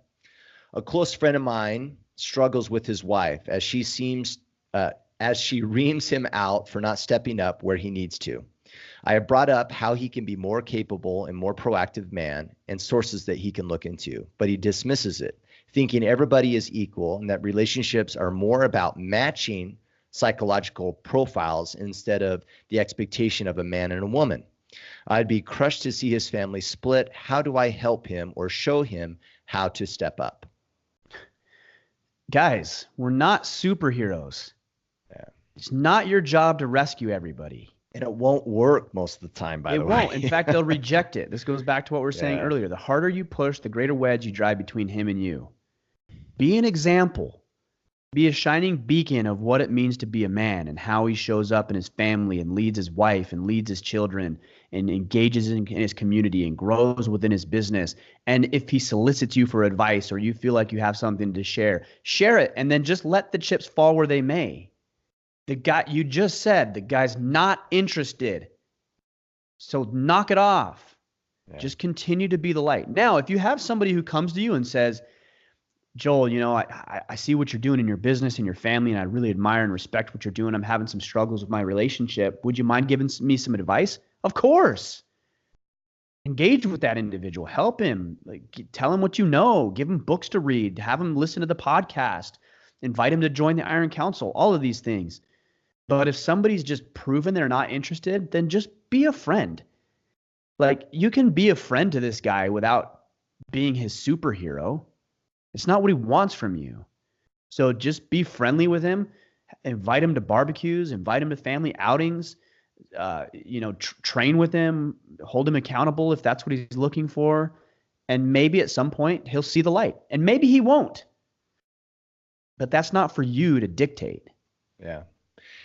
[SPEAKER 2] a close friend of mine, struggles with his wife as she reams him out for not stepping up where he needs to. I have brought up how he can be more capable and more proactive man and sources that he can look into, but he dismisses it, thinking everybody is equal and that relationships are more about matching psychological profiles instead of the expectation of a man and a woman. I'd be crushed to see his family split. How do I help him or show him how to step up?
[SPEAKER 1] Guys, we're not superheroes.
[SPEAKER 2] Yeah.
[SPEAKER 1] It's not your job to rescue everybody.
[SPEAKER 2] And it won't work most of the time, by the way.
[SPEAKER 1] It won't. In fact, they'll reject it. This goes back to what we were saying
[SPEAKER 2] Yeah.
[SPEAKER 1] earlier. The harder you push, the greater wedge you drive between him and you. Be an example. Be a shining beacon of what it means to be a man and how he shows up in his family and leads his wife and leads his children and engages in his community and grows within his business. And if he solicits you for advice or you feel like you have something to share, share it and then just let the chips fall where they may. The guy, you just said the guy's not interested. So knock it off.
[SPEAKER 2] Yeah.
[SPEAKER 1] Just continue to be the light. Now, if you have somebody who comes to you and says, Joel, you know, I see what you're doing in your business and your family, and I really admire and respect what you're doing. I'm having some struggles with my relationship. Would you mind giving me some advice? Of course. Engage with that individual. Help him. Like, tell him what you know. Give him books to read. Have him listen to the podcast. Invite him to join the Iron Council. All of these things. But if somebody's just proven they're not interested, then just be a friend. Like, you can be a friend to this guy without being his superhero. It's not what he wants from you. So just be friendly with him. Invite him to barbecues. Invite him to family outings. Train with him. Hold him accountable if that's what he's looking for. And maybe at some point he'll see the light. And maybe he won't. But that's not for you to dictate.
[SPEAKER 2] Yeah.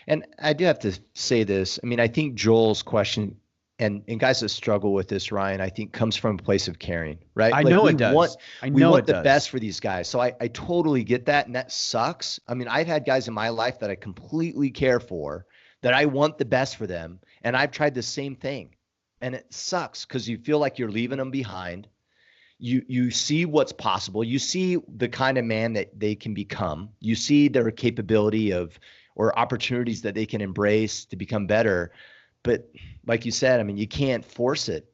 [SPEAKER 2] And I do have to say this. I mean, I think Joel's question, and guys that struggle with this, Ryan, I think comes from a place of caring, right?
[SPEAKER 1] I know it does.
[SPEAKER 2] We want the best for these guys. So I totally get that. And that sucks. I mean, I've had guys in my life that I completely care for, that I want the best for them. And I've tried the same thing. And it sucks because you feel like you're leaving them behind. You see what's possible. You see the kind of man that they can become. You see their capability or opportunities that they can embrace to become better. But like you said, I mean, you can't force it.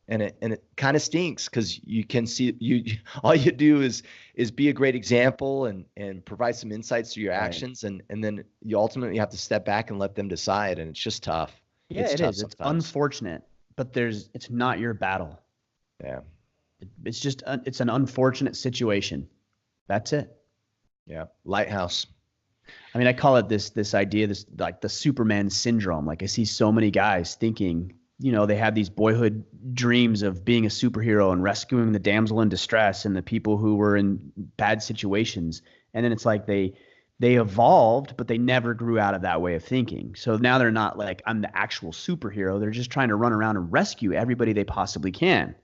[SPEAKER 2] And it kind of stinks because you can see all you do is be a great example and provide some insights to your actions. Right. And then you ultimately have to step back and let them decide. And it's just tough.
[SPEAKER 1] Yeah, it is. It's unfortunate, but it's not your battle.
[SPEAKER 2] Yeah.
[SPEAKER 1] It's an unfortunate situation. That's it.
[SPEAKER 2] Yeah. Lighthouse.
[SPEAKER 1] I mean, I call it this idea, this like the Superman syndrome. Like I see so many guys thinking, you know, they have these boyhood dreams of being a superhero and rescuing the damsel in distress and the people who were in bad situations. And then it's like they evolved, but they never grew out of that way of thinking. So now they're not like, I'm the actual superhero. They're just trying to run around and rescue everybody they possibly can.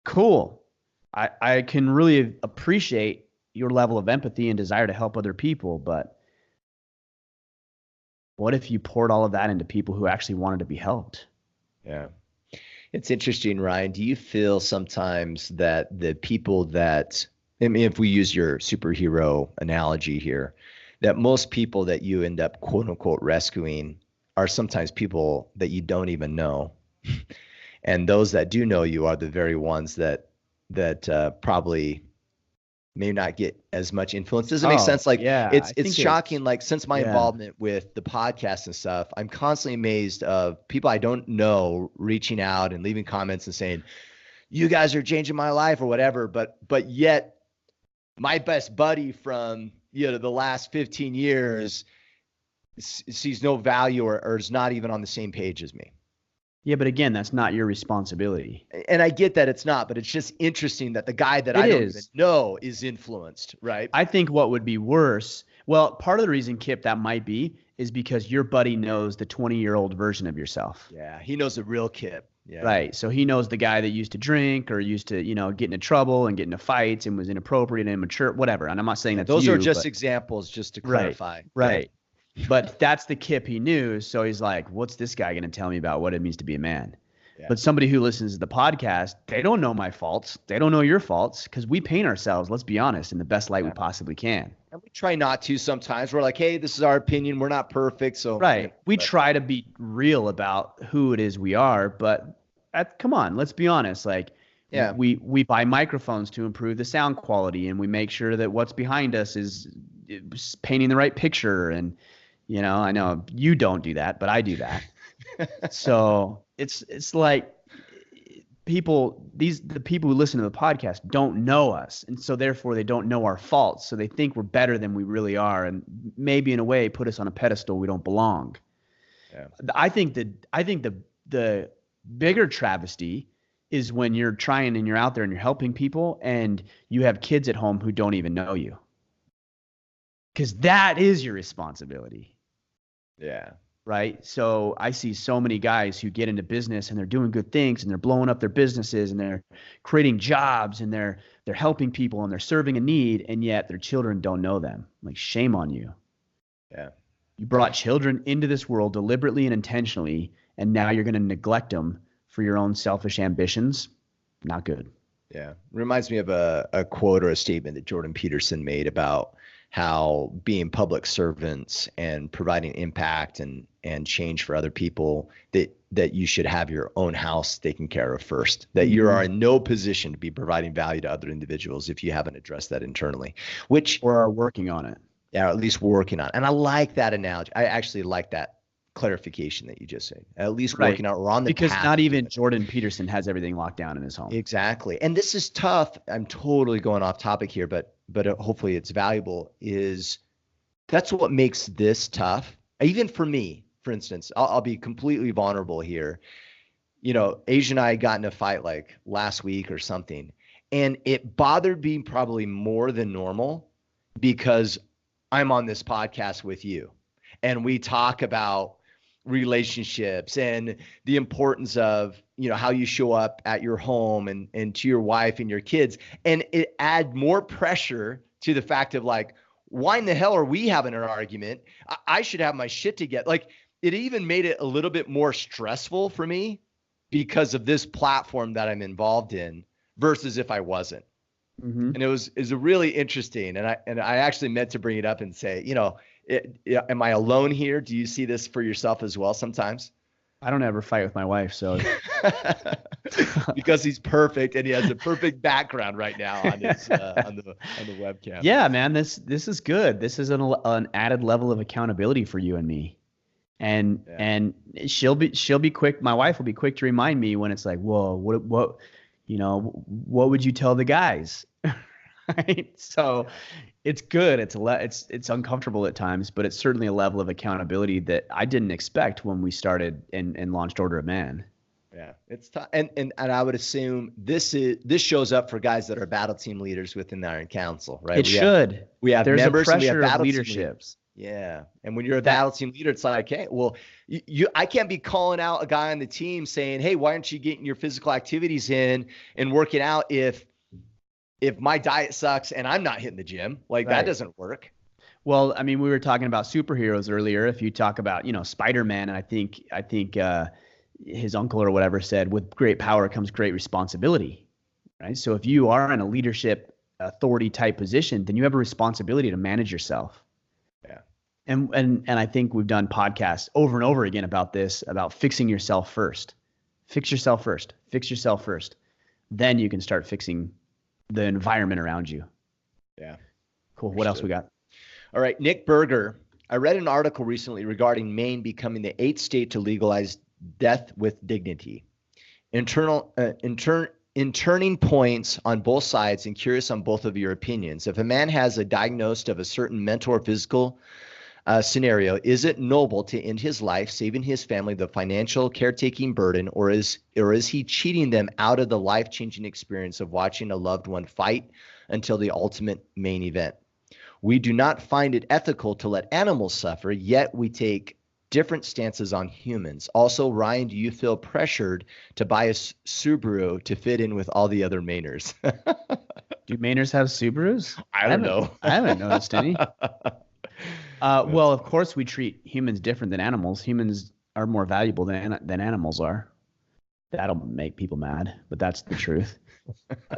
[SPEAKER 1] Cool. I can really appreciate your level of empathy and desire to help other people, but what if you poured all of that into people who actually wanted to be helped?
[SPEAKER 2] Yeah. It's interesting, Ryan. Do you feel sometimes that the people that, I mean, if we use your superhero analogy here, that most people that you end up quote unquote rescuing are sometimes people that you don't even know. And those that do know you are the very ones that probably may not get as much influence. Does it make sense? Like,
[SPEAKER 1] yeah,
[SPEAKER 2] it's shocking. Like, since my involvement with the podcast and stuff, I'm constantly amazed of people I don't know reaching out and leaving comments and saying, you guys are changing my life or whatever. But yet my best buddy from, the last 15 years sees no value or is not even on the same page as me.
[SPEAKER 1] Yeah, but again, that's not your responsibility.
[SPEAKER 2] And I get that it's not, but it's just interesting that the guy that
[SPEAKER 1] It
[SPEAKER 2] I don't even
[SPEAKER 1] is.
[SPEAKER 2] know is influenced, right?
[SPEAKER 1] I think what would be worse, well, part of the reason, Kip, that might be is because your buddy knows the 20-year-old version of yourself.
[SPEAKER 2] Yeah, he knows the real Kip. Yeah.
[SPEAKER 1] Right. So he knows the guy that used to drink or used to, get into trouble and get into fights and was inappropriate and immature, whatever. And I'm not saying
[SPEAKER 2] Yeah,
[SPEAKER 1] that's
[SPEAKER 2] those are
[SPEAKER 1] you,
[SPEAKER 2] just
[SPEAKER 1] but
[SPEAKER 2] examples, just to
[SPEAKER 1] right.
[SPEAKER 2] clarify.
[SPEAKER 1] Right. But that's the Kip he knew. So he's like, what's this guy going to tell me about what it means to be a man?
[SPEAKER 2] Yeah.
[SPEAKER 1] But somebody who listens to the podcast, they don't know my faults. They don't know your faults because we paint ourselves, let's be honest, in the best light we possibly can.
[SPEAKER 2] And we try not to sometimes. We're like, hey, this is our opinion. We're not perfect. So
[SPEAKER 1] right. We try to be real about who it is we are, but come on, let's be honest. Like,
[SPEAKER 2] yeah,
[SPEAKER 1] we buy microphones to improve the sound quality, and we make sure that what's behind us is painting the right picture. And I know you don't do that, but I do that. So it's like the people who listen to the podcast don't know us, and so therefore they don't know our faults. So they think we're better than we really are, and maybe in a way put us on a pedestal we don't belong.
[SPEAKER 2] Yeah.
[SPEAKER 1] I think the bigger travesty is when you're trying and you're out there and you're helping people and you have kids at home who don't even know you. Because that is your responsibility.
[SPEAKER 2] Yeah.
[SPEAKER 1] Right. So I see so many guys who get into business and they're doing good things and they're blowing up their businesses and they're creating jobs and they're helping people and they're serving a need, and yet their children don't know them. Like, shame on you.
[SPEAKER 2] Yeah.
[SPEAKER 1] You brought children into this world deliberately and intentionally, and now you're going to neglect them for your own selfish ambitions. Not good.
[SPEAKER 2] Yeah. Reminds me of a quote or a statement that Jordan Peterson made about how being public servants and providing impact and change for other people, that you should have your own house taken care of first, that you are in no position to be providing value to other individuals if you haven't addressed that internally,
[SPEAKER 1] or are working on it.
[SPEAKER 2] Yeah, or at least working on it. And I like that analogy. I actually like that clarification that you just said. At least working out, or on the
[SPEAKER 1] because
[SPEAKER 2] path
[SPEAKER 1] not even Jordan Peterson has everything locked down in his home.
[SPEAKER 2] Exactly. And this is tough. I'm totally going off topic here, but hopefully it's valuable. That's what makes this tough. Even for me, for instance, I'll be completely vulnerable here. Asia and I got in a fight like last week or something, and it bothered me probably more than normal because I'm on this podcast with you and we talk about relationships and the importance of, how you show up at your home and to your wife and your kids. And it add more pressure to the fact of like, why in the hell are we having an argument? I should have my shit together. Like, it even made it a little bit more stressful for me because of this platform that I'm involved in versus if I wasn't. Mm-hmm. And it was really interesting. And I actually meant to bring it up and say, am I alone here? Do you see this for yourself as well sometimes?
[SPEAKER 1] I don't ever fight with my wife, so
[SPEAKER 2] because he's perfect and he has a perfect background right now on his on the webcam.
[SPEAKER 1] Yeah, man, this is good. This is an added level of accountability for you and me. And she'll be quick. My wife will be quick to remind me when it's like, whoa, what would you tell the guys? Right. So it's good. It's uncomfortable at times, but it's certainly a level of accountability that I didn't expect when we started and launched Order of Man.
[SPEAKER 2] Yeah, it's tough. And I would assume this shows up for guys that are battle team leaders within the Iron Council, right? We have
[SPEAKER 1] There's
[SPEAKER 2] members
[SPEAKER 1] a pressure
[SPEAKER 2] and we have
[SPEAKER 1] of leaderships.
[SPEAKER 2] Yeah. And when you're a battle team leader, it's like, hey, well, I can't be calling out a guy on the team saying, hey, why aren't you getting your physical activities in and working out if my diet sucks and I'm not hitting the gym? Like, right. That doesn't work.
[SPEAKER 1] Well, I mean, we were talking about superheroes earlier. If you talk about, Spider-Man, and I think his uncle or whatever said, with great power comes great responsibility, right? So if you are in a leadership authority type position, then you have a responsibility to manage yourself.
[SPEAKER 2] Yeah.
[SPEAKER 1] And I think we've done podcasts over and over again about this, about fixing yourself first. Fix yourself first. Fix yourself first. Then you can start fixing the environment around you.
[SPEAKER 2] Yeah.
[SPEAKER 1] Cool. Understood. What else we got?
[SPEAKER 2] All right. Nick Berger. I read an article recently regarding Maine becoming the 8th state to legalize death with dignity. Turning points on both sides and curious on both of your opinions. If a man has a diagnosis of a certain mental or physical scenario, is it noble to end his life, saving his family the financial caretaking burden, or is he cheating them out of the life-changing experience of watching a loved one fight until the ultimate main event? We do not find it ethical to let animals suffer, yet we take different stances on humans. Also, Ryan, do you feel pressured to buy a Subaru to fit in with all the other Mainers?
[SPEAKER 1] Do Mainers have Subarus?
[SPEAKER 2] I don't know.
[SPEAKER 1] I haven't noticed any. Well, of course, we treat humans different than animals. Humans are more valuable than animals are. That'll make people mad, but that's the truth.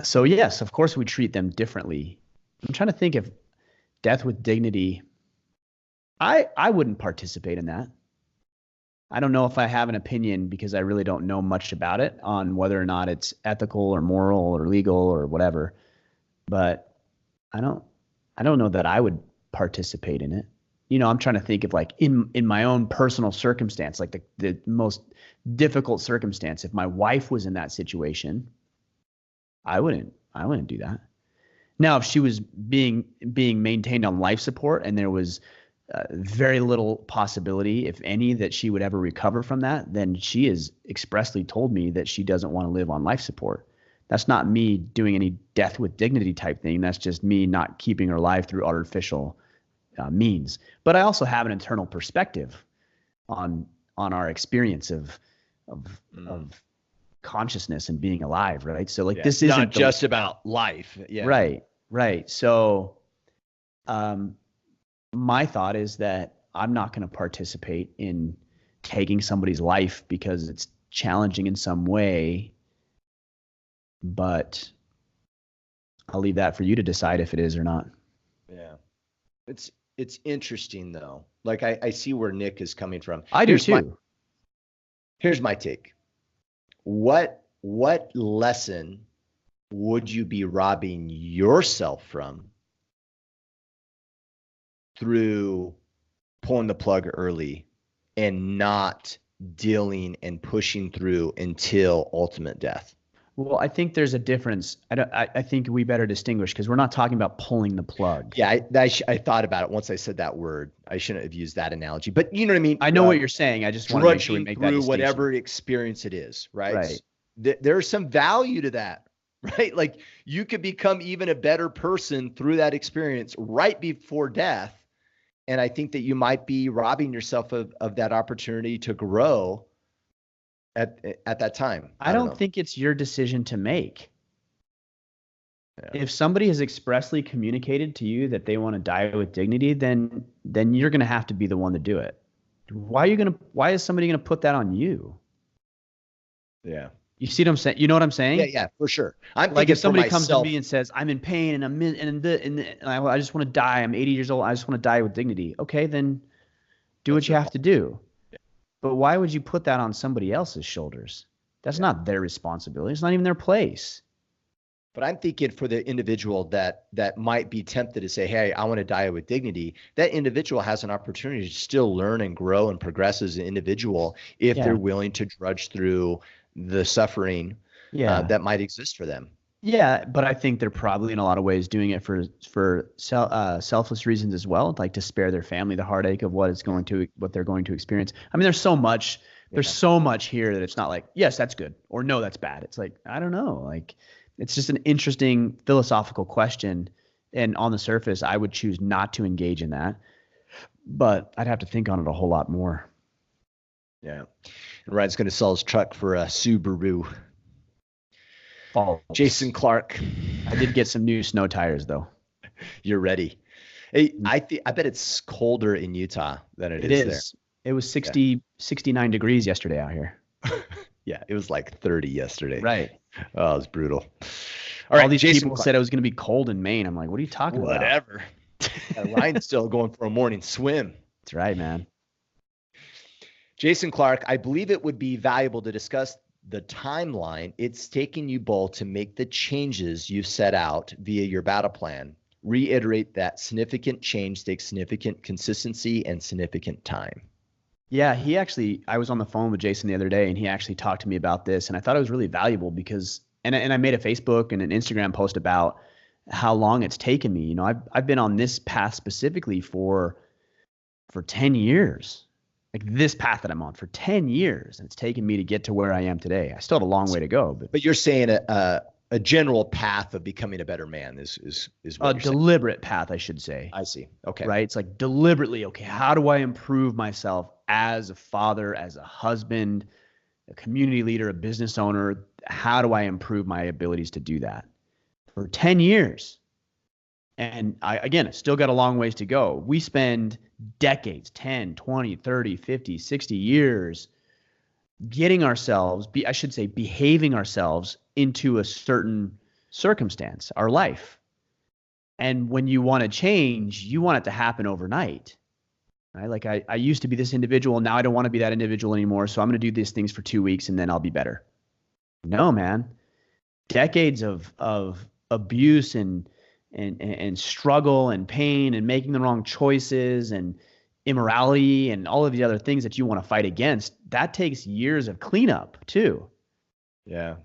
[SPEAKER 1] So yes, of course, we treat them differently. I'm trying to think if death with dignity. I wouldn't participate in that. I don't know if I have an opinion because I really don't know much about it on whether or not it's ethical or moral or legal or whatever. But I don't know that I would participate in it. I'm trying to think of like in my own personal circumstance, like the most difficult circumstance. If my wife was in that situation, I wouldn't do that. Now, if she was being maintained on life support and there was very little possibility, if any, that she would ever recover from that, then she has expressly told me that she doesn't want to live on life support. That's not me doing any death with dignity type thing. That's just me not keeping her alive through artificial means. But I also have an internal perspective on our experience of consciousness and being alive, right? So like this isn't
[SPEAKER 2] not just about life. Yeah.
[SPEAKER 1] Right. So my thought is that I'm not going to participate in taking somebody's life because it's challenging in some way, but I'll leave that for you to decide if it is or not.
[SPEAKER 2] Yeah. It's interesting though. Like I see where Nick is coming from.
[SPEAKER 1] I do too.
[SPEAKER 2] Here's my take. What lesson would you be robbing yourself from through pulling the plug early and not dealing and pushing through until ultimate death?
[SPEAKER 1] Well, I think there's a difference. I think we better distinguish because we're not talking about pulling the plug.
[SPEAKER 2] Yeah, I thought about it once I said that word. I shouldn't have used that analogy, but you know what I mean?
[SPEAKER 1] I know what you're saying. I just want to make sure we make that distinction.
[SPEAKER 2] Whatever experience it is, right? There's some value to that, right? Like you could become even a better person through that experience right before death. And I think that you might be robbing yourself of that opportunity to grow at that time.
[SPEAKER 1] I don't think it's your decision to make. Yeah. If somebody has expressly communicated to you that they want to die with dignity, then you're going to have to be the one to do it. Why is somebody going to put that on you?
[SPEAKER 2] Yeah.
[SPEAKER 1] You see what I'm saying? You know what I'm saying?
[SPEAKER 2] Yeah, for sure. I'm
[SPEAKER 1] like if somebody comes to me and says, I'm in pain and I just want to die. I'm 80 years old. I just want to die with dignity. Okay, then do what you have to do. Yeah. But why would you put that on somebody else's shoulders? That's not their responsibility. It's not even their place.
[SPEAKER 2] But I'm thinking for the individual that might be tempted to say, hey, I want to die with dignity, that individual has an opportunity to still learn and grow and progress as an individual if they're willing to drudge through the suffering that might exist for them.
[SPEAKER 1] Yeah, but I think they're probably in a lot of ways doing it for selfless reasons as well, like to spare their family the heartache of what they're going to experience. I mean, there's so much here that it's not like, yes, that's good, or no, that's bad. It's like, I don't know, like it's just an interesting philosophical question, and on the surface, I would choose not to engage in that, but I'd have to think on it a whole lot more.
[SPEAKER 2] Yeah. And Ryan's going to sell his truck for a Subaru.
[SPEAKER 1] False.
[SPEAKER 2] Jason Clark.
[SPEAKER 1] I did get some new snow tires though.
[SPEAKER 2] You're ready. Hey, I bet it's colder in Utah than it is there.
[SPEAKER 1] It was 69 degrees yesterday out here.
[SPEAKER 2] Yeah, it was like 30 yesterday.
[SPEAKER 1] Right.
[SPEAKER 2] Oh, it was brutal.
[SPEAKER 1] All these Jason people said it was going to be cold in Maine. I'm like, what are you talking about?
[SPEAKER 2] Whatever. Ryan's still going for a morning swim.
[SPEAKER 1] That's right, man.
[SPEAKER 2] Jason Clark, I believe it would be valuable to discuss the timeline it's taking you both to make the changes you've set out via your battle plan. Reiterate that significant change takes significant consistency and significant time.
[SPEAKER 1] Yeah, I was on the phone with Jason the other day, and he actually talked to me about this, and I thought it was really valuable because, and I made a Facebook and an Instagram post about how long it's taken me. I've been on this path specifically for for 10 years. Like this path that I'm on for 10 years, and it's taken me to get to where I am today. I still have a long way to go,
[SPEAKER 2] but you're saying a general path of becoming a better man is what
[SPEAKER 1] a
[SPEAKER 2] you're saying.
[SPEAKER 1] deliberate path, I should say.
[SPEAKER 2] I see. Okay.
[SPEAKER 1] Right? It's like deliberately, okay, how do I improve myself as a father, as a husband, a community leader, a business owner? How do I improve my abilities to do that? For 10 years. And again, still got a long ways to go. We spend decades, 10, 20, 30, 50, 60 years getting ourselves, I should say, behaving ourselves into a certain circumstance, our life. And when you want to change, you want it to happen overnight. Right? Like I used to be this individual. Now I don't want to be that individual anymore. So I'm going to do these things for 2 weeks and then I'll be better. No, man. Decades of abuse and struggle and pain and making the wrong choices and immorality and all of the other things that you want to fight against, that takes years of cleanup too.
[SPEAKER 2] Yeah.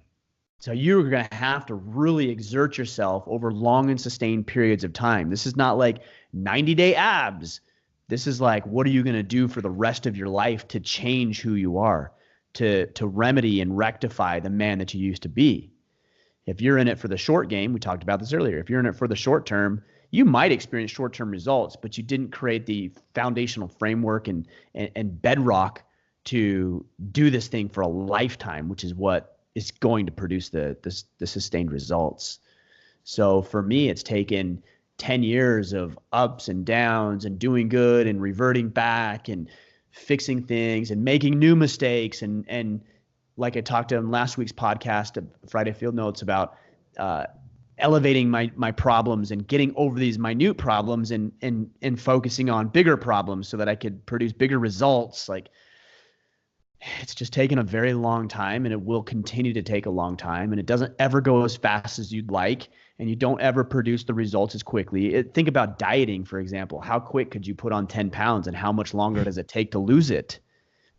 [SPEAKER 1] So you're going to have to really exert yourself over long and sustained periods of time. This is not like 90-day abs. This is like, what are you going to do for the rest of your life to change who you are, to remedy and rectify the man that you used to be? If you're in it for the short game, we talked about this earlier. If you're in it for the short term, you might experience short-term results, but you didn't create the foundational framework and bedrock to do this thing for a lifetime, which is what is going to produce the sustained results. So for me, it's taken 10 years of ups and downs and doing good and reverting back and fixing things and making new mistakes. And like I talked in last week's podcast, Friday Field Notes, about elevating my problems and getting over these minute problems and focusing on bigger problems so that I could produce bigger results. Like, it's just taken a very long time, and it will continue to take a long time, and it doesn't ever go as fast as you'd like, and you don't ever produce the results as quickly. Think about dieting, for example. How quick could you put on 10 pounds, and how much longer does it take to lose it?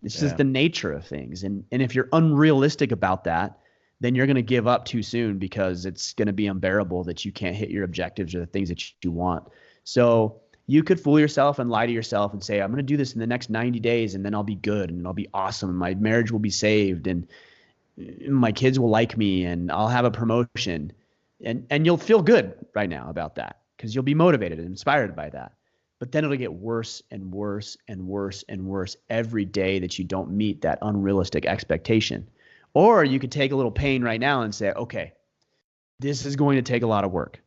[SPEAKER 1] It's just the nature of things. And if you're unrealistic about that, then you're going to give up too soon, because it's going to be unbearable that you can't hit your objectives or the things that you want. So you could fool yourself and lie to yourself and say, I'm going to do this in the next 90 days and then I'll be good and I'll be awesome. And my marriage will be saved and my kids will like me and I'll have a promotion. And you'll feel good right now about that, because you'll be motivated and inspired by that. But then it'll get worse and worse and worse and worse every day that you don't meet that unrealistic expectation. Or you could take a little pain right now and say, okay, this is going to take a lot of work.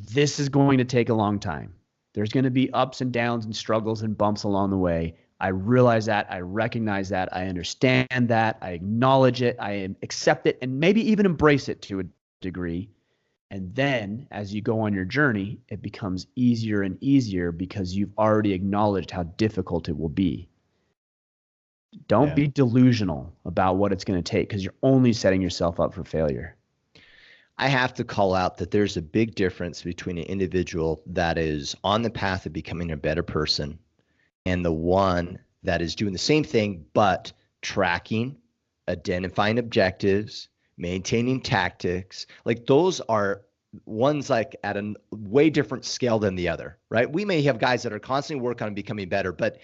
[SPEAKER 1] This is going to take a long time. There's going to be ups and downs and struggles and bumps along the way. I realize that. I recognize that. I understand that. I acknowledge it. I accept it, and maybe even embrace it to a degree. And then as you go on your journey, it becomes easier and easier because you've already acknowledged how difficult it will be. Don't be delusional about what it's going to take, because you're only setting yourself up for failure.
[SPEAKER 2] I have to call out that there's a big difference between an individual that is on the path of becoming a better person and the one that is doing the same thing, but tracking, identifying objectives, maintaining tactics. Like, those are one's like at a way different scale than the other, right? We may have guys that are constantly working on becoming better, but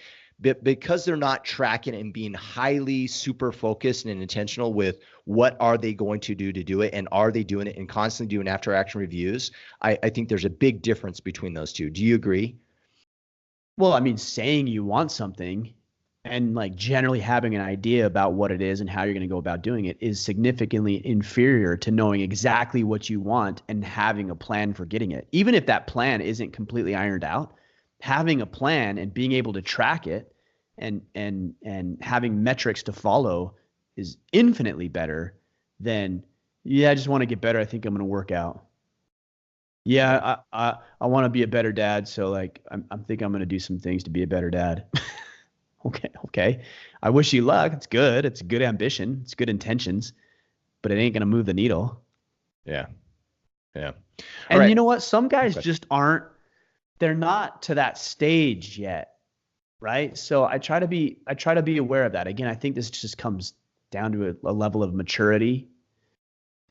[SPEAKER 2] because they're not tracking and being highly super focused and intentional with what are they going to do it, and are they doing it, and constantly doing after action reviews, I think there's a big difference between those two. Do you agree?
[SPEAKER 1] Well, I mean, saying you want something and like generally having an idea about what it is and how you're going to go about doing it is significantly inferior to knowing exactly what you want and having a plan for getting it. Even if that plan isn't completely ironed out, having a plan and being able to track it and having metrics to follow is infinitely better than, yeah, I just want to get better. I think I'm going to work out. Yeah, I want to be a better dad, so like I'm think I'm going to do some things to be a better dad. Okay. I wish you luck. It's good. It's good ambition. It's good intentions, but it ain't going to move the needle.
[SPEAKER 2] Yeah.
[SPEAKER 1] And you know what? Some guys just aren't. They're not to that stage yet, right? So I try to be aware of that. Again, I think this just comes down to a level of maturity.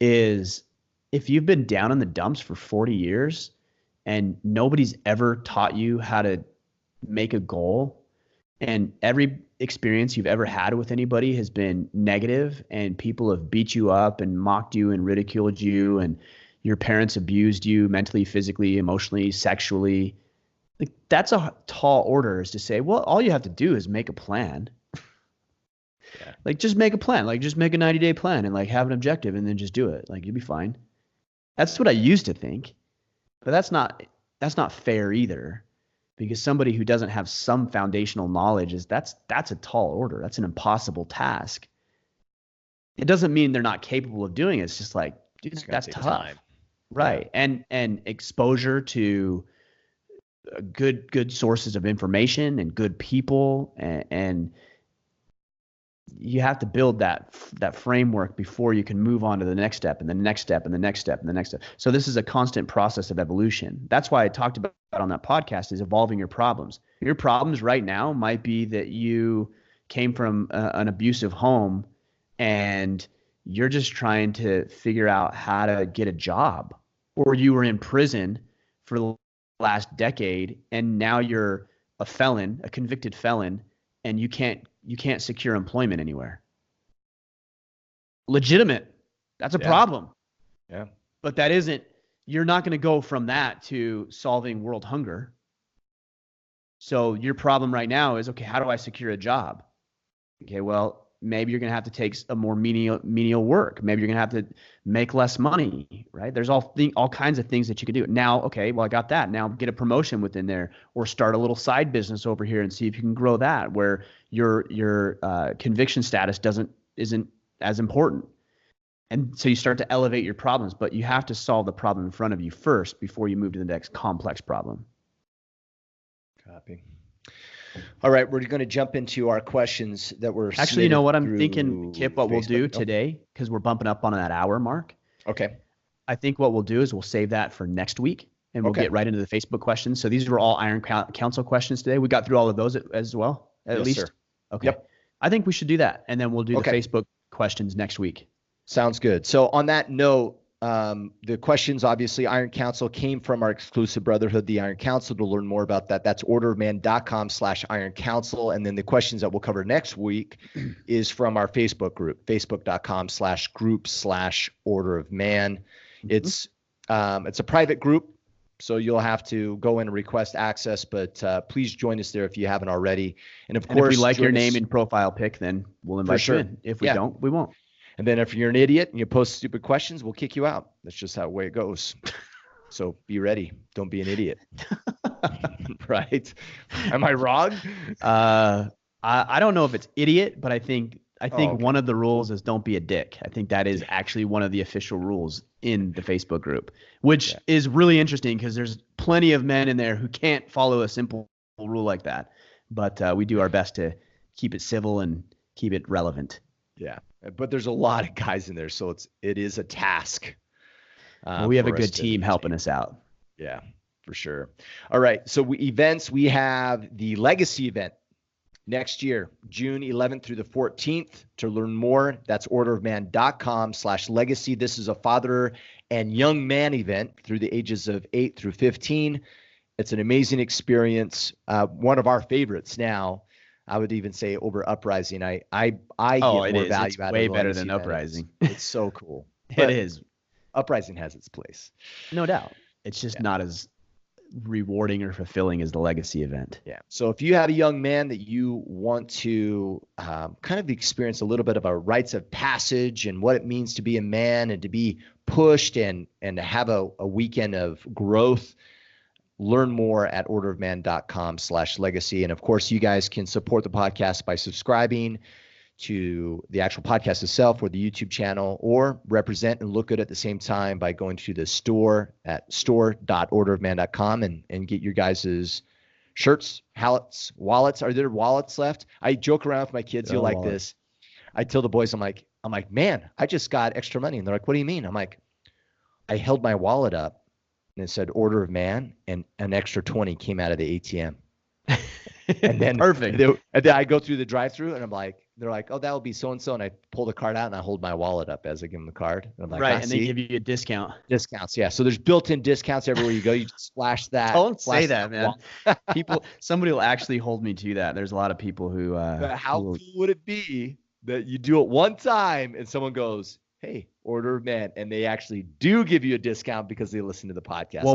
[SPEAKER 1] Is if you've been down in the dumps for 40 years and nobody's ever taught you how to make a goal and every experience you've ever had with anybody has been negative and people have beat you up and mocked you and ridiculed you and your parents abused you mentally, physically, emotionally, sexually, like that's a tall order, is to say, well, all you have to do is make a plan.
[SPEAKER 2] Yeah.
[SPEAKER 1] Like just make a plan, like just make a 90-day plan and like have an objective and then just do it. Like you'll be fine. That's what I used to think, but that's not fair either, because somebody who doesn't have some foundational knowledge that's a tall order. That's an impossible task. It doesn't mean they're not capable of doing it. It's just like, dude, that's tough. Time. Right. Yeah. And exposure to good sources of information and good people, and you have to build that framework before you can move on to the next step and the next step and the next step and the next step. So this is a constant process of evolution. That's why I talked about on that podcast is evolving your problems. Your problems right now might be that you came from an abusive home and you're just trying to figure out how to get a job, or you were in prison for the last decade and now you're a felon, a convicted felon, and you can't secure employment anywhere. Legitimate. That's a problem.
[SPEAKER 2] Yeah.
[SPEAKER 1] But that isn't, you're not going to go from that to solving world hunger. So your problem right now is, okay, how do I secure a job? Okay, well, maybe you're going to have to take a more menial work. Maybe you're going to have to make less money, right? There's all kinds of things that you could do. Now, okay, well, I got that. Now get a promotion within there, or start a little side business over here and see if you can grow that, where your conviction status isn't as important. And so you start to elevate your problems, but you have to solve the problem in front of you first before you move to the next complex problem.
[SPEAKER 2] Copy. All right, we're going to jump into our questions that were
[SPEAKER 1] actually, you know what I'm thinking, Kip, what we'll do today, because we're bumping up on that hour mark.
[SPEAKER 2] Okay.
[SPEAKER 1] I think what we'll do is we'll save that for next week, and we'll get right into the Facebook questions. So these were all Iron Council questions today. We got through all of those as well, at least. Sir. Okay. Yep. I think we should do that, and then we'll do the Facebook questions next week.
[SPEAKER 2] Sounds good. So on that note, the questions, obviously, Iron Council came from our exclusive brotherhood, the Iron Council. To learn more about that, that's orderofman.com/Iron Council. And then the questions that we'll cover next week is from our Facebook group, facebook.com/group/Order of Man. It's a private group, so you'll have to go in and request access, but please join us there if you haven't already. And of course,
[SPEAKER 1] if we like your name and profile pic, then we'll invite you in. If we don't, we won't.
[SPEAKER 2] And then if you're an idiot and you post stupid questions, we'll kick you out. That's just how the way it goes. So be ready. Don't be an idiot. Right? Am I wrong?
[SPEAKER 1] I don't know if it's idiot, but I think one of the rules is don't be a dick. I think that is actually one of the official rules in the Facebook group, which is really interesting because there's plenty of men in there who can't follow a simple rule like that. But we do our best to keep it civil and keep it relevant.
[SPEAKER 2] Yeah. But there's a lot of guys in there, so it is a task.
[SPEAKER 1] Well, we have a good team helping us out.
[SPEAKER 2] Yeah, for sure. All right, so we have the Legacy event next year, June 11th through the 14th. To learn more, that's orderofman.com/legacy. This is a father and young man event through the ages of 8 through 15. It's an amazing experience, one of our favorites now. I would even say over Uprising. I get more value out of it. It's
[SPEAKER 1] way better than Uprising.
[SPEAKER 2] It's so cool.
[SPEAKER 1] It is.
[SPEAKER 2] Uprising has its place.
[SPEAKER 1] No doubt. It's just not as rewarding or fulfilling as the Legacy event.
[SPEAKER 2] Yeah. So if you have a young man that you want to kind of experience a little bit of a rites of passage and what it means to be a man and to be pushed and to have a weekend of growth, learn more at orderofman.com/legacy. And of course, you guys can support the podcast by subscribing to the actual podcast itself or the YouTube channel, or represent and look good at the same time by going to the store at store.orderofman.com and get your guys' shirts, hats, wallets. Are there wallets left? I joke around with my kids. You'll like this. I tell the boys, I'm like, man, I just got extra money. And they're like, what do you mean? I'm like, I held my wallet up and it said Order of Man, and an extra 20 came out of the ATM. And then,
[SPEAKER 1] Perfect.
[SPEAKER 2] and then I go through the drive-through and I'm like, they're like, oh, that will be so-and-so. And I pull the card out and I hold my wallet up as I give them the card. And I'm like,
[SPEAKER 1] Right. And they
[SPEAKER 2] see?
[SPEAKER 1] give you a discount.
[SPEAKER 2] Discounts. Yeah. So there's built-in discounts everywhere you go. You just flash that.
[SPEAKER 1] Don't
[SPEAKER 2] flash
[SPEAKER 1] say that, man. Somebody will actually hold me to that. There's a lot of people who,
[SPEAKER 2] How cool would it be that you do it one time and someone goes, hey, order man, and they actually do give you a discount because they listen to the podcast.
[SPEAKER 1] Well,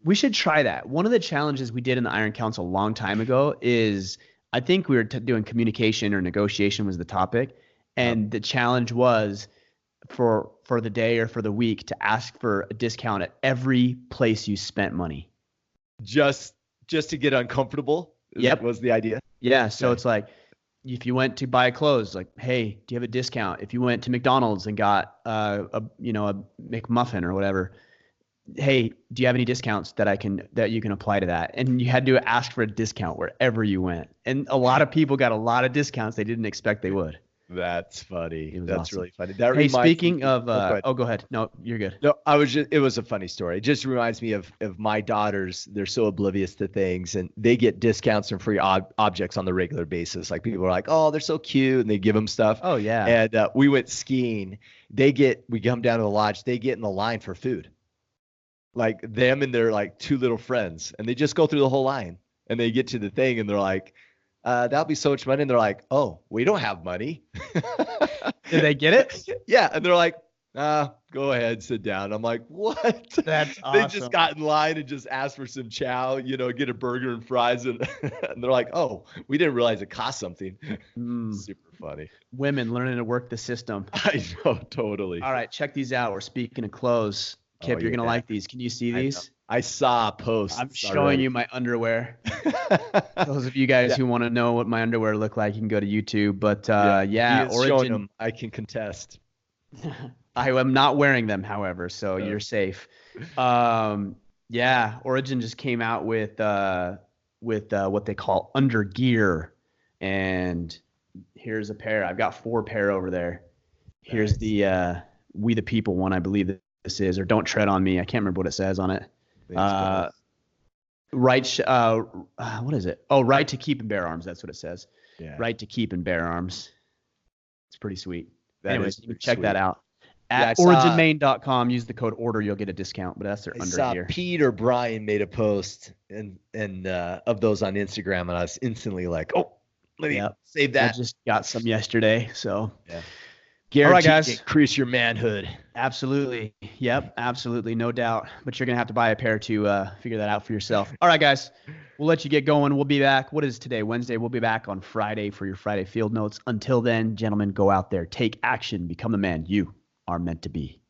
[SPEAKER 1] we should try that. One of the challenges we did in the Iron Council a long time ago is I think we were doing communication or negotiation was the topic. And the challenge was for the day or for the week to ask for a discount at every place you spent money.
[SPEAKER 2] Just to get uncomfortable.
[SPEAKER 1] Yep.
[SPEAKER 2] Was the idea.
[SPEAKER 1] Yeah. So it's like, if you went to buy clothes, like, hey, do you have a discount? If you went to McDonald's and got a McMuffin or whatever, hey, do you have any discounts that you can apply to that? And you had to ask for a discount wherever you went. And a lot of people got a lot of discounts they didn't expect they would.
[SPEAKER 2] That's funny. That's
[SPEAKER 1] awesome.
[SPEAKER 2] really funny.
[SPEAKER 1] Hey, speaking of, go ahead. No, you're good.
[SPEAKER 2] No, it was a funny story. It just reminds me of my daughters. They're so oblivious to things and they get discounts and free objects on the regular basis. Like people are like, oh, they're so cute. And they give them stuff.
[SPEAKER 1] Oh yeah.
[SPEAKER 2] And we went skiing. We come down to the lodge. They get in the line for food. Like them and their like two little friends. And they just go through the whole line and they get to the thing and they're like, that'll be so much money. And they're like, oh, we don't have money.
[SPEAKER 1] Did they get it?
[SPEAKER 2] Yeah. And they're like, go ahead, sit down. I'm like, what?
[SPEAKER 1] That's awesome.
[SPEAKER 2] They just got in line and just asked for some chow, get a burger and fries. And they're like, oh, we didn't realize it cost something. Super funny.
[SPEAKER 1] Women learning to work the system.
[SPEAKER 2] I know, totally.
[SPEAKER 1] All right, check these out. We're speaking of clothes. Kip, you're going to like these. Can you see these?
[SPEAKER 2] I saw a post.
[SPEAKER 1] I'm showing you my underwear. Those of you guys who want to know what my underwear look like, you can go to YouTube. But
[SPEAKER 2] Origin, them. I can contest.
[SPEAKER 1] I am not wearing them, however, so you're safe. Origin just came out with what they call under gear, and here's a pair. I've got 4 pair over there. Here's the We the People one, I believe this is, or Don't Tread on Me. I can't remember what it says on it. What is it? Oh, right to keep and bear arms. That's what it says. Yeah. Right to keep and bear arms. It's pretty sweet. Anyways, you can check that out. At originmain.com, use the code ORDER, you'll get a discount, but that's their under here.
[SPEAKER 2] Peter Bryan made a post and of those on Instagram, and I was instantly like, oh, let me save that.
[SPEAKER 1] I just got some yesterday, so.
[SPEAKER 2] Yeah.
[SPEAKER 1] Guaranteed. All right, guys.
[SPEAKER 2] Increase your manhood.
[SPEAKER 1] Absolutely. Yep, absolutely. No doubt. But you're going to have to buy a pair to figure that out for yourself. All right, guys. We'll let you get going. We'll be back. What is today? Wednesday. We'll be back on Friday for your Friday field notes. Until then, gentlemen, go out there. Take action. Become the man you are meant to be.